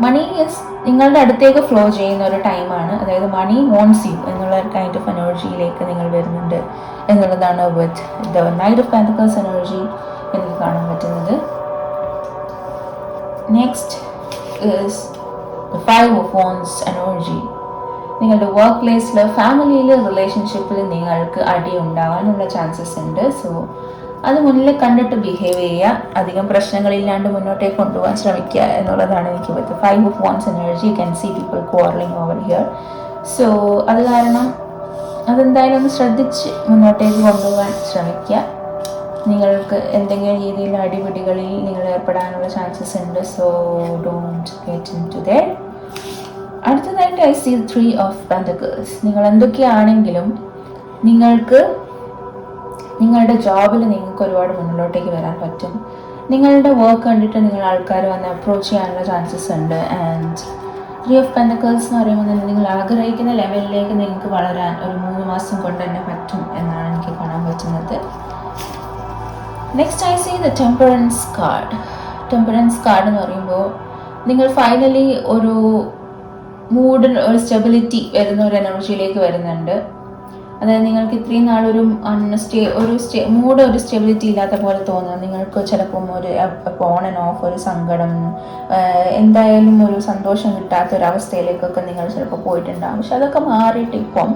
മണി ഈസ് നിങ്ങളുടെ അടുത്തേക്ക് ഫ്ലോ ചെയ്യുന്ന ഒരു ടൈമാണ്. അതായത് മണി വോൺസ് യു എന്നുള്ള ഒരു കൈൻഡ് ഓഫ് എനർജിയിലേക്ക് നിങ്ങൾ വരുന്നുണ്ട് എന്നുള്ളതാണ് with the knight of pentacles energy എനിക്ക് കാണാൻ പറ്റുന്നത്. Next is the 5 of wands energy. നിങ്ങളുടെ വർക്ക് പ്ലേസിൽ, ഫാമിലിയിൽ, റിലേഷൻഷിപ്പിൽ നിങ്ങൾക്ക് അടി ഉണ്ടാകാനുള്ള ചാൻസസ് ഉണ്ട്. സോ അത് മുന്നിൽ കണ്ടിട്ട് ബിഹേവ് ചെയ്യുക, അധികം പ്രശ്നങ്ങളില്ലാണ്ട് മുന്നോട്ടേക്ക് കൊണ്ടുപോകാൻ ശ്രമിക്കുക എന്നുള്ളതാണ് എനിക്ക് with 5 of wands energy. You can see people quarrelling over here. So അത് കാരണം അതെന്തായാലും ഒന്ന് ശ്രദ്ധിച്ച് മുന്നോട്ടേക്ക് കൊണ്ടുപോകാൻ ശ്രമിക്കുക. നിങ്ങൾക്ക് എന്തെങ്കിലും രീതിയിൽ അടിപിടികളിൽ നിങ്ങൾ ഏർപ്പെടാനുള്ള ചാൻസസ് ഉണ്ട്. So don't get in to that. അടുത്തതായിട്ട് ഐ സീ 3 ഓഫ് പെൻറ്റിക്കിൾസ്. നിങ്ങൾ എന്തൊക്കെയാണെങ്കിലും നിങ്ങൾക്ക് നിങ്ങളുടെ ജോബിൽ നിങ്ങൾക്ക് ഒരുപാട് മുന്നിലോട്ടേക്ക് വരാൻ പറ്റും. നിങ്ങളുടെ വർക്ക് കണ്ടിട്ട് നിങ്ങൾ ആൾക്കാർ വന്ന് അപ്രോച്ച് ചെയ്യാനുള്ള ചാൻസസ് ഉണ്ട്. ആൻഡ് 3 ഓഫ് പെൻറ്റിക്കിൾസ് എന്ന് പറയുമ്പോൾ നിങ്ങൾ ആഗ്രഹിക്കുന്ന ലെവലിലേക്ക് നിങ്ങൾക്ക് വളരാൻ ഒരു 3 മാസം കൊണ്ട് തന്നെ പറ്റും എന്നാണ് എനിക്ക് കാണാൻ പറ്റുന്നത്. Next I see the temperance card. Temperance card എന്ന് പറയുമ്പോൾ നിങ്ങൾ ഫൈനലി ഒരു മൂഡിന് ഒരു സ്റ്റെബിലിറ്റി വരുന്ന ഒരു എനർജിയിലേക്ക് വരുന്നുണ്ട്. അതായത് നിങ്ങൾക്ക് ഇത്രയും നാളൊരു മൂഡ് ഒരു സ്റ്റെബിലിറ്റി ഇല്ലാത്ത പോലെ തോന്നുക. നിങ്ങൾക്ക് ചിലപ്പം ഒരു ഓൺ ആൻഡ് ഓഫ് ഒരു സങ്കടം, എന്തായാലും ഒരു സന്തോഷം കിട്ടാത്ത ഒരു അവസ്ഥയിലേക്കൊക്കെ നിങ്ങൾ ചിലപ്പോൾ പോയിട്ടുണ്ടാകും. പക്ഷെ അതൊക്കെ മാറിയിട്ട് ഇപ്പം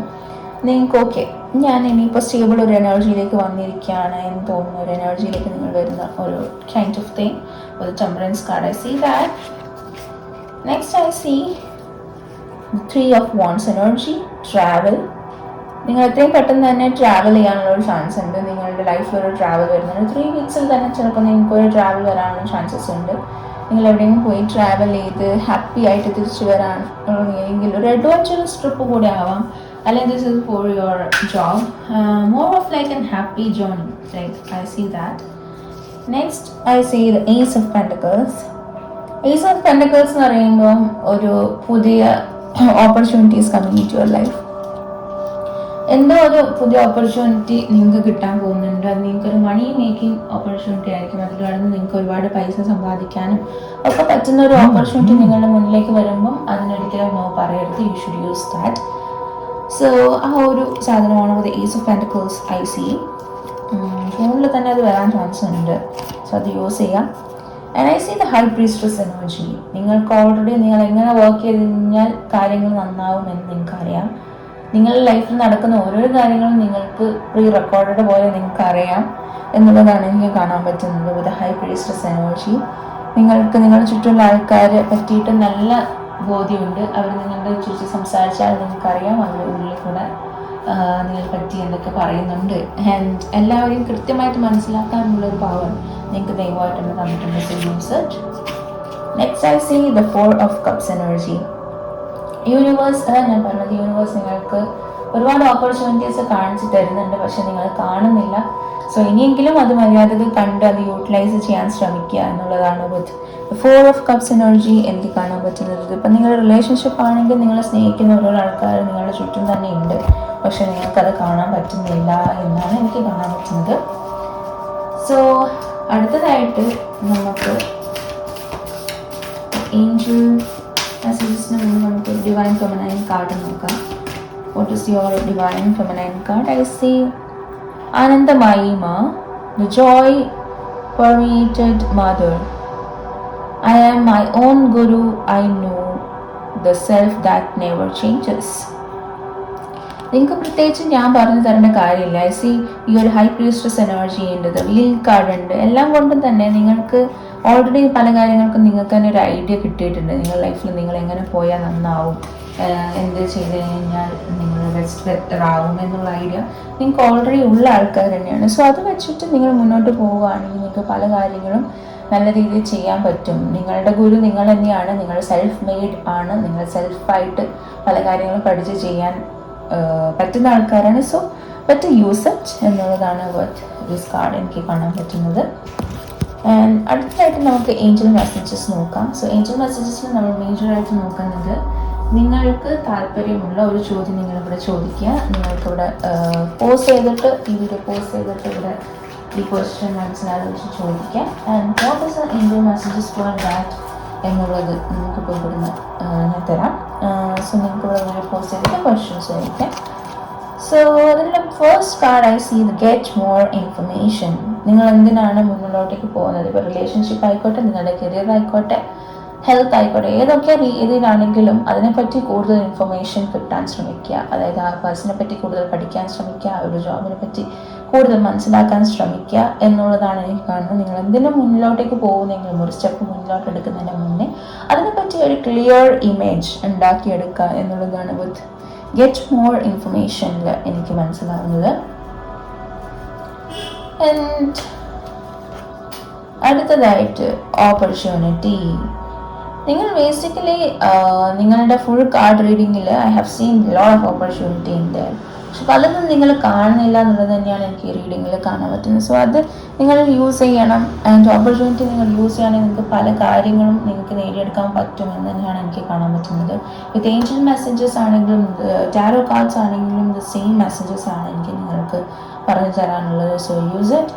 നിങ്ങൾക്ക് ഓക്കെ, ഞാൻ ഇനിയിപ്പോൾ സ്റ്റേബിൾ ഒരു എനർജിയിലേക്ക് വന്നിരിക്കുകയാണ് എന്ന് തോന്നുന്ന ഒരു എനർജിയിലേക്ക് നിങ്ങൾ വരുന്ന ഒരു കൈൻഡ് ഓഫ് തിങ് ഒരു temperance card. I see that. Next I see 3 of wands energy. Travel. നിങ്ങൾ എത്രയും പെട്ടെന്ന് തന്നെ ട്രാവൽ ചെയ്യാനുള്ള ഒരു ചാൻസ് ഉണ്ട്. നിങ്ങളുടെ ലൈഫിൽ ഒരു ട്രാവൽ വരുന്നുണ്ട്. 3 വീക്സിൽ തന്നെ ചിലപ്പോൾ നിങ്ങൾക്ക് ഒരു ട്രാവൽ വരാനുള്ള ചാൻസസ് ഉണ്ട്. നിങ്ങൾ എവിടെയെങ്കിലും പോയി ട്രാവൽ ചെയ്ത് ഹാപ്പി ആയിട്ട് തിരിച്ചു വരാൻ എങ്കിൽ ഒരു അഡ്വഞ്ചറസ് ട്രിപ്പ് കൂടെ ആവാം. അല്ലെങ്കിൽ this is for your job, more of like an happy journey. Like I see that. Next I see the ace of pentacles. Ace of pentacles എന്ന് പറയുമ്പോൾ ഒരു പുതിയ opportunities coming in to your life. എന്തോ ഒരു പുതിയ opportunity നിങ്ങൾക്ക് കിട്ടാൻ പോകുന്നുണ്ട്. അത് നിങ്ങൾക്കൊരു മണി മേക്കിംഗ് ഓപ്പർച്യൂണിറ്റി ആയിരിക്കും. അതിൽ കടന്ന് നിങ്ങൾക്ക് ഒരുപാട് പൈസ സമ്പാദിക്കാനും ഒക്കെ പറ്റുന്ന ഒരു ഓപ്പർച്യൂണിറ്റി നിങ്ങളുടെ മുന്നിലേക്ക് വരുമ്പം അതിനൊരിക്കലും നോ പറയരുത്. You should use that. So ആ ഒരു സാധനമാണ് with ace of pentacles I see. ഫോണിൽ തന്നെ അത് വരാൻ ചാൻസ് ഉണ്ട്. സോ അത് യൂസ് ചെയ്യാം. And I see the high priestess energy. നിങ്ങൾക്ക് ഓൾറെഡി നിങ്ങൾ എങ്ങനെ വർക്ക് ചെയ്ത് കഴിഞ്ഞാൽ കാര്യങ്ങൾ നന്നാവുമെന്ന് നിങ്ങൾക്കറിയാം. നിങ്ങളുടെ ലൈഫിൽ നടക്കുന്ന ഓരോ കാര്യങ്ങളും നിങ്ങൾക്ക് പ്രീ റെക്കോർഡഡ് പോലെ നിങ്ങൾക്ക് അറിയാം എന്നുള്ളതാണ് എനിക്ക് കാണാൻ പറ്റുന്നത് വിത്ത് ഹൈ പ്രീസ്റ്റസ് എനർജി. നിങ്ങൾക്ക് നിങ്ങളുടെ ചുറ്റുമുള്ള ആൾക്കാരെ പറ്റിയിട്ട് നല്ല ബോധ്യമുണ്ട്. അവർ നിങ്ങളുടെ ചുറ്റും സംസാരിച്ചാൽ നിങ്ങൾക്കറിയാം അവരുടെ ഉള്ളിൽ കൂടെ നിങ്ങളെ പറ്റി എന്തൊക്കെ പറയുന്നുണ്ട്. ആൻഡ് എല്ലാവരെയും കൃത്യമായിട്ട് മനസ്സിലാക്കാനുള്ളൊരു പവർ നിങ്ങൾക്ക് ദൈവമായിട്ട് തന്നെ തന്നിട്ടുണ്ട്. So use it. Next I see the 4 of cups energy. Universe, ഞാൻ പറഞ്ഞത് യൂണിവേഴ്സ് നിങ്ങൾക്ക് ഒരുപാട് ഓപ്പർച്യൂണിറ്റീസ് കാണിച്ച് തരുന്നുണ്ട്, പക്ഷെ നിങ്ങൾ കാണുന്നില്ല. സോ ഇനിയെങ്കിലും അത് മര്യാദകൾ കണ്ട് അത് യൂട്ടിലൈസ് ചെയ്യാൻ ശ്രമിക്കുക എന്നുള്ളതാണ് വിത്ത് 4 ഓഫ് കപ്സ് എനർജി എനിക്ക് കാണാൻ പറ്റുന്നത്. ഇപ്പം നിങ്ങളുടെ റിലേഷൻഷിപ്പ് ആണെങ്കിൽ നിങ്ങളെ സ്നേഹിക്കുന്ന ഓരോ ആൾക്കാർ നിങ്ങളുടെ ചുറ്റും തന്നെ ഉണ്ട്, പക്ഷെ നിങ്ങൾക്കത് കാണാൻ പറ്റുന്നില്ല എന്നാണ് എനിക്ക് കാണാൻ പറ്റുന്നത്. സോ അടുത്തതായിട്ട് നമുക്ക് ഏഞ്ചൽ മെസ്സേജസിന് മുമ്പ് നമുക്ക് ഡിവൈൻ ഫെമിനൈൻ കാർഡ് നോക്കാം. What is your divine feminine card? I see Anandamayi Ma, the joy permeated mother. I am my own guru, I know the self that never changes. നിങ്ങൾക്ക് പ്രത്യേകിച്ച് ഞാൻ പറഞ്ഞു തരേണ്ട കാര്യമില്ല. ഐ സി ഈ ഒരു high priestess energy ഉണ്ട്, wheel card ഉണ്ട്, എല്ലാം കൊണ്ടും തന്നെ നിങ്ങൾക്ക് ഓൾറെഡി പല കാര്യങ്ങൾക്കും നിങ്ങൾക്ക് തന്നെ ഒരു ഐഡിയ കിട്ടിയിട്ടുണ്ട്. നിങ്ങളുടെ ലൈഫിൽ നിങ്ങൾ എങ്ങനെ പോയാൽ നന്നാവും, എന്ത് ചെയ്ത് കഴിഞ്ഞാൽ നിങ്ങൾ ബെറ്റർ ആവും എന്നുള്ള ഐഡിയ നിങ്ങൾക്ക് ഓൾറെഡി ഉള്ള ആൾക്കാർ തന്നെയാണ്. സോ അത് വെച്ചിട്ട് നിങ്ങൾ മുന്നോട്ട് പോവുകയാണെങ്കിൽ നിങ്ങൾക്ക് പല കാര്യങ്ങളും നല്ല രീതിയിൽ ചെയ്യാൻ പറ്റും. നിങ്ങളുടെ ഗുരു നിങ്ങൾ തന്നെയാണ്, നിങ്ങൾ സെൽഫ് മെയ്ഡ് ആണ്, നിങ്ങൾ സെൽഫായിട്ട് പല കാര്യങ്ങളും പഠിച്ച് ചെയ്യാൻ പറ്റുന്ന ആൾക്കാരാണ്. സോ ബെറ്റർ യൂസ് ഇറ്റ് എന്നുള്ളതാണ് വിത്ത് ദിസ് കാർഡ് എനിക്ക് കാണാൻ പറ്റുന്നത്. ആൻഡ് അടുത്തതായിട്ട് നമുക്ക് ഏഞ്ചൽ മെസ്സേജസ് നോക്കാം. സോ ഏഞ്ചൽ മെസ്സേജസിൽ നമ്മൾ മേജറായിട്ട് നോക്കുന്നത്, നിങ്ങൾക്ക് താല്പര്യമുള്ള ഒരു ചോദ്യം നിങ്ങളിവിടെ ചോദിക്കുക. നിങ്ങൾക്കിവിടെ പോസ് ചെയ്തിട്ട് ഈ വീഡിയോ പോസ് ചെയ്തിട്ട് ഇവിടെ ഈ ക്വസ്റ്റ്യൻ മനസ്സിലാലോചിച്ച് ചോദിക്കാം. And what is the angel messages for that എന്നുള്ളത് നിങ്ങൾക്കിപ്പോൾ ഇവിടുന്ന് ഞാൻ തരാം. സോ നിങ്ങൾക്ക് ഇവിടെ വീഡിയോ പോസ് ചെയ്തിട്ട് ക്വസ്റ്റ്യൻസ് ചോദിക്കാം. സോ അതിൻ്റെ first card I see the get more information. നിങ്ങൾ എന്തിനാണ് മുന്നിലോട്ടേക്ക് പോകുന്നത്? ഇപ്പോൾ റിലേഷൻഷിപ്പ് ആയിക്കോട്ടെ, നിങ്ങളുടെ കരിയർ ആയിക്കോട്ടെ, ഹെൽത്ത് ആയിക്കോട്ടെ, ഏതൊക്കെ രീതിയിലാണെങ്കിലും അതിനെപ്പറ്റി കൂടുതൽ ഇൻഫർമേഷൻ കിട്ടാൻ ശ്രമിക്കുക. അതായത് ആ പേഴ്സണിനെ പറ്റി കൂടുതൽ പഠിക്കാൻ ശ്രമിക്കുക, ആ ഒരു ജോബിനെ പറ്റി കൂടുതൽ മനസ്സിലാക്കാൻ ശ്രമിക്കുക എന്നുള്ളതാണ് എനിക്ക് കാണുന്നത്. നിങ്ങൾ എന്തിനും മുന്നിലോട്ടേക്ക് പോകുന്നെങ്കിലും ഒരു സ്റ്റെപ്പ് മുന്നിലോട്ട് എടുക്കുന്നതിന് മുന്നേ അതിനെപ്പറ്റി ഒരു ക്ലിയർ ഇമേജ് ഉണ്ടാക്കിയെടുക്കുക എന്നുള്ളതാണ് വിത്ത് ഗെറ്റ് മോർ ഇൻഫർമേഷനിൽ എനിക്ക് മനസ്സിലാവുന്നത്. ആൻഡ് അടുത്തതായിട്ട് ഓപ്പർച്യൂണിറ്റി. നിങ്ങൾ ബേസിക്കലി നിങ്ങളുടെ ഫുൾ കാർഡ് റീഡിങ്ങിൽ I have seen lot of opportunity in there. പക്ഷെ പലതും നിങ്ങൾ കാണുന്നില്ല എന്നുള്ളത് തന്നെയാണ് എനിക്ക് റീഡിങ്ങിൽ കാണാൻ പറ്റുന്നത്. സോ അത് നിങ്ങൾ യൂസ് ചെയ്യണം. ആൻഡ് ഓപ്പർച്യൂണിറ്റി നിങ്ങൾ യൂസ് ചെയ്യുകയാണെങ്കിൽ നിങ്ങൾക്ക് പല കാര്യങ്ങളും നിങ്ങൾക്ക് നേടിയെടുക്കാൻ പറ്റുമെന്ന് തന്നെയാണ് എനിക്ക് കാണാൻ പറ്റുന്നത്. വിത്ത് ഏഞ്ചൽ മെസ്സേജസ് ആണെങ്കിലും ടാരോ കാർഡ്സ് ആണെങ്കിലും ദ സെയിം മെസ്സേജസ് ആണ് എനിക്ക് നിങ്ങൾക്ക് പറഞ്ഞു തരാനുള്ളത്. So use it.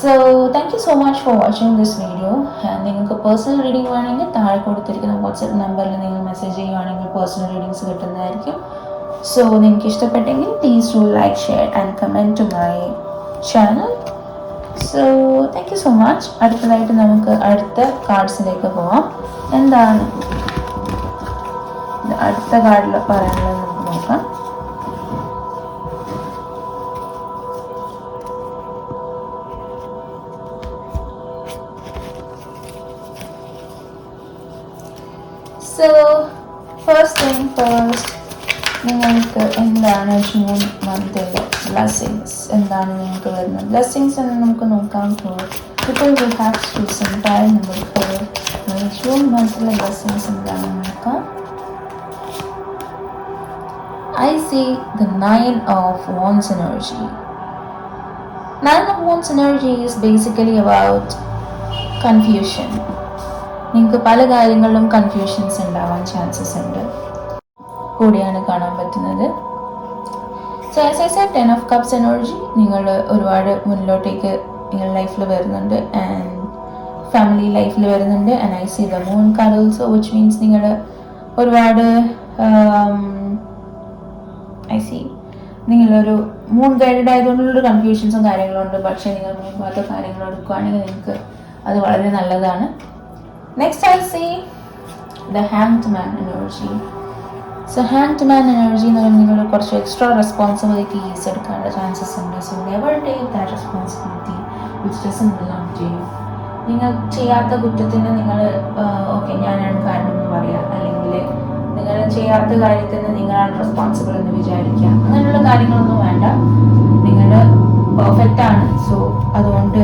So thank you so much for watching this video. നിങ്ങൾക്ക് പേഴ്സണൽ റീഡിംഗ് വേണമെങ്കിൽ താഴെ കൊടുത്തിരിക്കുന്ന വാട്സപ്പ് നമ്പറിൽ നിങ്ങൾ മെസ്സേജ് ചെയ്യുകയാണെങ്കിൽ പേഴ്സണൽ റീഡിങ്സ് കിട്ടുന്നതായിരിക്കും. സോ നിങ്ങൾക്ക് ഇഷ്ടപ്പെട്ടെങ്കിൽ please do like, share and comment to my channel. So thank you so much. അടുത്തതായിട്ട് നമുക്ക് അടുത്ത കാർഡ്സിലേക്ക് പോവാം. എന്താണ് അടുത്ത കാർഡിൽ പറയാനുള്ളത് നമുക്ക് നോക്കാം. സോ ഫസ്റ്റ് തിങ് ഫസ്റ്റ്, നിങ്ങൾക്ക് എന്താണ് ജൂൺ മന്തിലെ ബ്ലെസ്സിങ്സ് എന്താണ് നിങ്ങൾക്ക് വരുന്നത്? ബ്ലെസ്സിങ്സ് എന്ന് നമുക്ക് നോക്കാം. ഇപ്പോൾ we have to some time for June മന്തിലെ ബ്ലെസ്സിങ്സ് എന്താണെന്ന് നോക്കാം. I see the 9 of Wands energy. 9 of Wands energy is basically about confusion. നിങ്ങൾക്ക് പല കാര്യങ്ങളിലും കൺഫ്യൂഷൻസ് ഉണ്ടാവാൻ ചാൻസസ് ഉണ്ട് കൂടിയാണ് കാണാൻ പറ്റുന്നത്. So as I said 10 of Cups energy, നിങ്ങൾ ഒരുപാട് മുന്നിലോട്ടേക്ക് നിങ്ങളുടെ ലൈഫിൽ വരുന്നുണ്ട് ആൻഡ് ഫാമിലി ലൈഫിൽ വരുന്നുണ്ട്. And I see the moon card also, which means നിങ്ങൾ ഒരുപാട് ഐ സി നിങ്ങളൊരു മൂൺ ഗൈഡഡ് ആയതുകൊണ്ടുള്ളൊരു കൺഫ്യൂഷൻസും കാര്യങ്ങളും ഉണ്ട്. പക്ഷേ നിങ്ങൾ മുൻപാത്ത കാര്യങ്ങൾ എടുക്കുകയാണെങ്കിൽ നിങ്ങൾക്ക് അത് വളരെ നല്ലതാണ്. Next I see the Hanged Man energy. So Hanged Man energy എന്ന് പറയുമ്പോൾ നിങ്ങൾ കുറച്ച് എക്സ്ട്രാ റെസ്പോൺസിബിലിറ്റീസ് എടുക്കാനുള്ള ചാൻസസ് ഉണ്ട്. So never take that responsibility which doesn't belong to you. നിങ്ങൾ ചെയ്യാത്ത കുറ്റത്തിന് നിങ്ങൾ ഓക്കെ ഞാനാണ് കാരണം എന്ന് പറയുക, അല്ലെങ്കിൽ നിങ്ങൾ ചെയ്യാത്ത കാര്യത്തിന് നിങ്ങളാണ് റെസ്പോൺസിബിൾ എന്ന് വിചാരിക്കുക. അങ്ങനെയുള്ള കാര്യങ്ങളൊന്നും വേണ്ട. നിങ്ങൾ പെർഫെക്റ്റ് ആണ്. സോ അതുകൊണ്ട്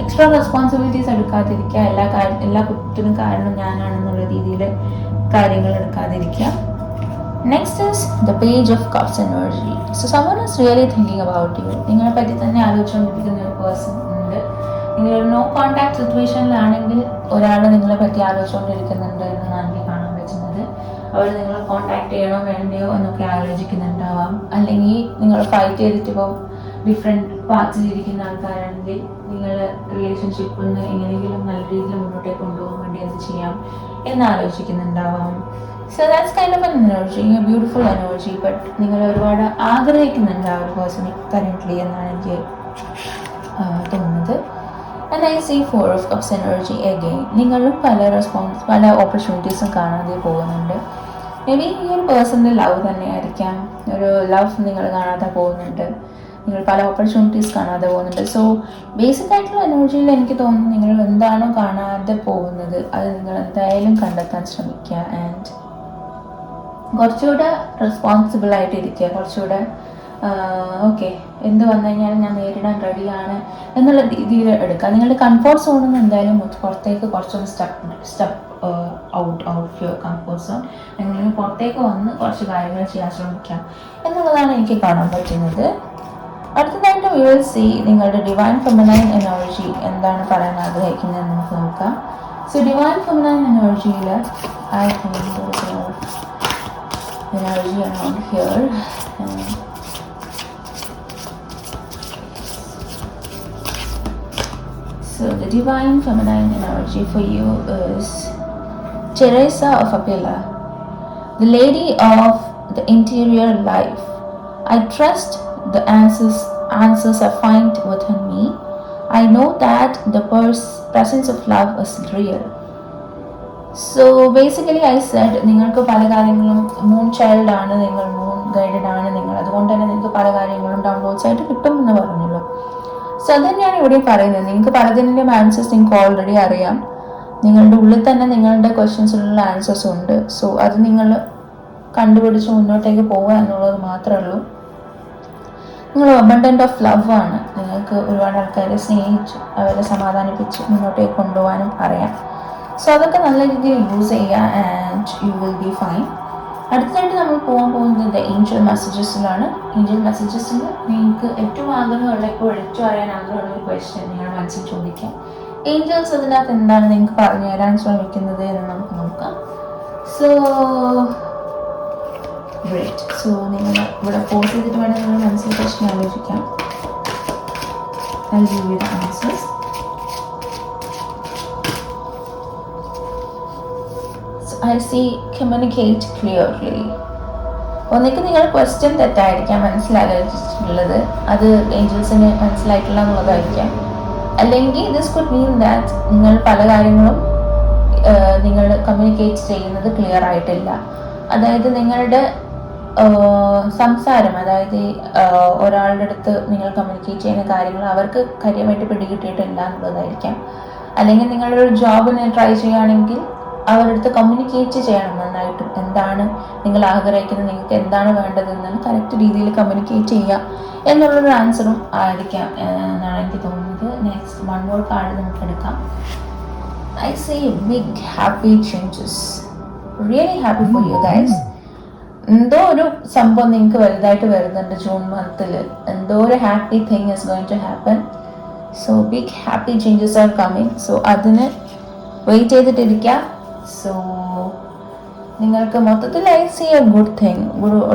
എക്സ്ട്രാ റെസ്പോൺസിബിലിറ്റീസ് എടുക്കാതിരിക്കുക. എല്ലാ കുറ്റത്തിനും കാരണം ഞാനാണെന്നുള്ള രീതിയിൽ കാര്യങ്ങൾ എടുക്കാതിരിക്കുക. Next is the page of cups energy. So someone is really thinking about you. നിങ്ങളെ പറ്റി തന്നെ ആലോചിച്ചുകൊണ്ടിരിക്കുന്ന ഒരു പേഴ്സൺ ഉണ്ട്. നിങ്ങളൊരു നോ കോൺടാക്ട് സിറ്റുവേഷനിലാണെങ്കിൽ ഒരാൾ നിങ്ങളെ പറ്റി ആലോചിച്ചുകൊണ്ടിരിക്കുന്നുണ്ട് എന്നാണ് എനിക്ക് കാണാൻ പറ്റുന്നത്. അവർ നിങ്ങളെ കോൺടാക്ട് ചെയ്യണോ വേണ്ടയോ എന്നൊക്കെ ആലോചിക്കുന്നുണ്ടാവാം. അല്ലെങ്കിൽ നിങ്ങൾ ഫൈറ്റ് ചെയ്തിട്ട് ഇപ്പോൾ ഡിഫറെൻറ്റ് പാർട്സിലിരിക്കുന്ന ആൾക്കാരാണെങ്കിൽ നിങ്ങൾ റിലേഷൻഷിപ്പിൽ നിന്ന് എങ്ങനെയെങ്കിലും നല്ല രീതിയിൽ മുന്നോട്ടേക്ക് കൊണ്ടുപോകാൻ വേണ്ടി എന്ത് ചെയ്യാം എന്ന് ആലോചിക്കുന്നുണ്ടാവാം. So that's kind of an energy, a beautiful energy. But നിങ്ങൾ ഒരുപാട് ആഗ്രഹിക്കുന്നുണ്ട് ആ ഒരു പേഴ്സണെ കറൻ്റ്ലി എന്നാണ് എനിക്ക് തോന്നുന്നത്. And I see 4 of Cups energy again. നിങ്ങളും പല ഓപ്പർച്യൂണിറ്റീസും കാണാതെ പോകുന്നുണ്ട്. മേ ബി ഈ ഒരു പേഴ്സണിൻ്റെ ലവ് തന്നെയായിരിക്കാം. ഒരു ലവ് നിങ്ങൾ കാണാതെ പോകുന്നുണ്ട്, നിങ്ങൾ പല ഓപ്പർച്യൂണിറ്റീസ് കാണാതെ പോകുന്നുണ്ട്. സോ ബേസിക് ആയിട്ടുള്ള എനർജിയിൽ എനിക്ക് തോന്നുന്നു നിങ്ങൾ എന്താണോ കാണാതെ പോകുന്നത് അത് നിങ്ങൾ എന്തായാലും കണ്ടെത്താൻ ശ്രമിക്കുക. ആൻഡ് കുറച്ചുകൂടെ റെസ്പോൺസിബിൾ ആയിട്ടിരിക്കുക, കുറച്ചുകൂടെ ഓക്കെ എന്ത് വന്നു കഴിഞ്ഞാലും ഞാൻ നേരിടാൻ റെഡിയാണ് എന്നുള്ള രീതിയിൽ എടുക്കുക. നിങ്ങളുടെ കംഫോർട്ട് സോണിൽ നിന്ന് എന്തായാലും പുറത്തേക്ക് കുറച്ചൊന്ന് step out your comfort zone. നിങ്ങൾ പുറത്തേക്ക് വന്ന് കുറച്ച് കാര്യങ്ങൾ ചെയ്യാൻ ശ്രമിക്കാം എന്നുള്ളതാണ് എനിക്ക് കാണാൻ പറ്റുന്നത്. അടുത്തതായിട്ട് വി വിൽ സീ നിങ്ങളുടെ ഡിവൈൻ ഫെമിനൈൻ എനർജി എന്താണ് പറയാൻ ആഗ്രഹിക്കുന്നത് നമുക്ക് നോക്കാം. സോ ഡിവൈൻ ഫെമിനൈൻ എനർജിയിൽ I think energy around here. So the divine feminine energy for you is Teresa of Avila, the lady of the interior life. I trust the answers I find within me. I know that the presence of love is real. So basically I said നിങ്ങൾക്ക് പല കാര്യങ്ങളും moon child ആണ് നിങ്ങൾ, moon guided ആണ് നിങ്ങൾ, അതുകൊണ്ട് തന്നെ നിങ്ങൾക്ക് പല കാര്യങ്ങളും ഡൗൺലോഡ്സ് ആയിട്ട് കിട്ടും എന്ന് പറഞ്ഞല്ലോ. സോ അത് തന്നെയാണ് ഇവിടെ പറയുന്നത്. നിങ്ങൾക്ക് പലതിൻ്റെയും ആൻസേഴ്സ് നിങ്ങൾക്ക് ഓൾറെഡി അറിയാം, നിങ്ങളുടെ ഉള്ളിൽ തന്നെ നിങ്ങളുടെ ക്വസ്റ്റ്യൻസിനുള്ള ആൻസേഴ്സ് ഉണ്ട്. സോ അത് നിങ്ങൾ കണ്ടുപിടിച്ച് മുന്നോട്ടേക്ക് പോവുക എന്നുള്ളത് മാത്രമേ ഉള്ളൂ. നിങ്ങൾ അബണ്ടൻ്റ് ഓഫ് ലവ് ആണ്, നിങ്ങൾക്ക് ഒരുപാട് ആൾക്കാരെ സ്നേഹിച്ച് അവരെ സമാധാനിപ്പിച്ച് മുന്നോട്ടേക്ക് കൊണ്ടുപോകാനും അറിയാം. സോ അതൊക്കെ നല്ല രീതിയിൽ യൂസ് ചെയ്യുക and you will be fine. അടുത്തതായിട്ട് നമ്മൾ പോകാൻ പോകുന്നത് ഏഞ്ചൽ മെസ്സേജസിലാണ്. ഏഞ്ചൽ മെസ്സേജസിൽ നിങ്ങൾക്ക് ഏറ്റവും ആഗ്രഹമുള്ള, ഇപ്പോൾ എടുത്തു അറിയാൻ ആഗ്രഹമുള്ള ഒരു ക്വസ്റ്റ്യൻ നിങ്ങളുടെ മനസ്സിൽ ചോദിക്കാം. ഏഞ്ചൽസ് അതിനകത്ത് എന്താണ് നിങ്ങൾക്ക് പറഞ്ഞു തരാൻ ശ്രമിക്കുന്നത് എന്ന് നമുക്ക് നോക്കാം. So great. സോ നിങ്ങൾ ഇവിടെ പോസ് ചെയ്തിട്ട് വേണം നിങ്ങൾ മനസ്സിൽ ക്വസ്റ്റ്യൻ ആലോചിക്കാം. I'll give you the answers. I see communicate clearly. ഒന്നിക്ക് നിങ്ങൾ ക്വസ്റ്റ്യൻ തെറ്റായിരിക്കാം മനസ്സിലാക്കിയിട്ടുള്ളത്, അത് ഏഞ്ചൽസിന് മനസ്സിലായിട്ടില്ല എന്നുള്ളതായിരിക്കാം. അല്ലെങ്കിൽ ദിസ് കുഡ് മീൻ ദാറ്റ് നിങ്ങൾ പല കാര്യങ്ങളും നിങ്ങൾ കമ്മ്യൂണിക്കേറ്റ് ചെയ്യുന്നത് ക്ലിയർ ആയിട്ടില്ല. അതായത് നിങ്ങളുടെ സംസാരം, അതായത് ഒരാളുടെ അടുത്ത് നിങ്ങൾ കമ്മ്യൂണിക്കേറ്റ് ചെയ്യുന്ന കാര്യങ്ങൾ അവർക്ക് കാര്യമായിട്ട് പിടികിട്ടിയിട്ടില്ല എന്നുള്ളതായിരിക്കാം. അല്ലെങ്കിൽ നിങ്ങളൊരു ജോബിന് ട്രൈ ചെയ്യുകയാണെങ്കിൽ അവരുടെ അടുത്ത് കമ്മ്യൂണിക്കേറ്റ് ചെയ്യണം നന്നായിട്ടും. എന്താണ് നിങ്ങൾ ആഗ്രഹിക്കുന്നത്, നിങ്ങൾക്ക് എന്താണ് വേണ്ടതെന്ന് കറക്റ്റ് രീതിയിൽ കമ്മ്യൂണിക്കേറ്റ് ചെയ്യുക എന്നുള്ളൊരു ആൻസറും ആയിരിക്കാം എന്നാണ് എനിക്ക് തോന്നുന്നത്. നെക്സ്റ്റ് വൺ മോർ കാർഡ് നമുക്ക് എടുക്കാം. I see big happy changes, really happy for you guys. എന്തോ ഒരു സംഭവം നിങ്ങൾക്ക് വലുതായിട്ട് വരുന്നുണ്ട് ജൂൺ മന്തിൽ. എന്തോ ഒരു happy thing is going to happen. So big happy changes are coming. So അതിന് വെയിറ്റ് ചെയ്തിട്ടിരിക്കുക. സോ നിങ്ങൾക്ക് മൊത്തത്തിൽ I see a good thing,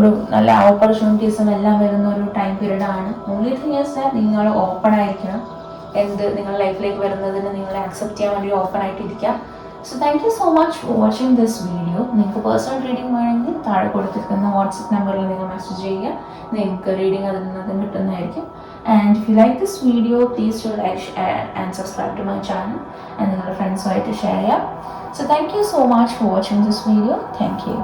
ഒരു നല്ല ഓപ്പർച്യൂണിറ്റീസും എല്ലാം വരുന്ന ഒരു ടൈം പീരീഡാണ്. ഓൺലി തിങ് ഈസ് ദാറ്റ് നിങ്ങൾ ഓപ്പൺ ആയിരിക്കണം. എന്ത് നിങ്ങളുടെ ലൈഫിലേക്ക് വരുന്നതിന് നിങ്ങളെ അക്സെപ്റ്റ് ചെയ്യാൻ വേണ്ടി ഓപ്പൺ ആയിട്ടിരിക്കുക. So thank you so much for watching this video. നിങ്ങൾക്ക് പേഴ്സണൽ റീഡിംഗ് വേണമെങ്കിൽ താഴെ കൊടുത്തിരിക്കുന്ന വാട്സപ്പ് നമ്പറിൽ നിങ്ങൾ മെസ്സേജ് ചെയ്യുക, നിങ്ങൾക്ക് റീഡിംഗ് അതിൽ നിന്ന് കിട്ടുന്നതായിരിക്കും. And if you like this video, please do like, share and subscribe to my channel and നിങ്ങളുടെ ഫ്രണ്ട്സുമായിട്ട് ഷെയർ ചെയ്യാം. So thank you so much for watching this video. Thank you.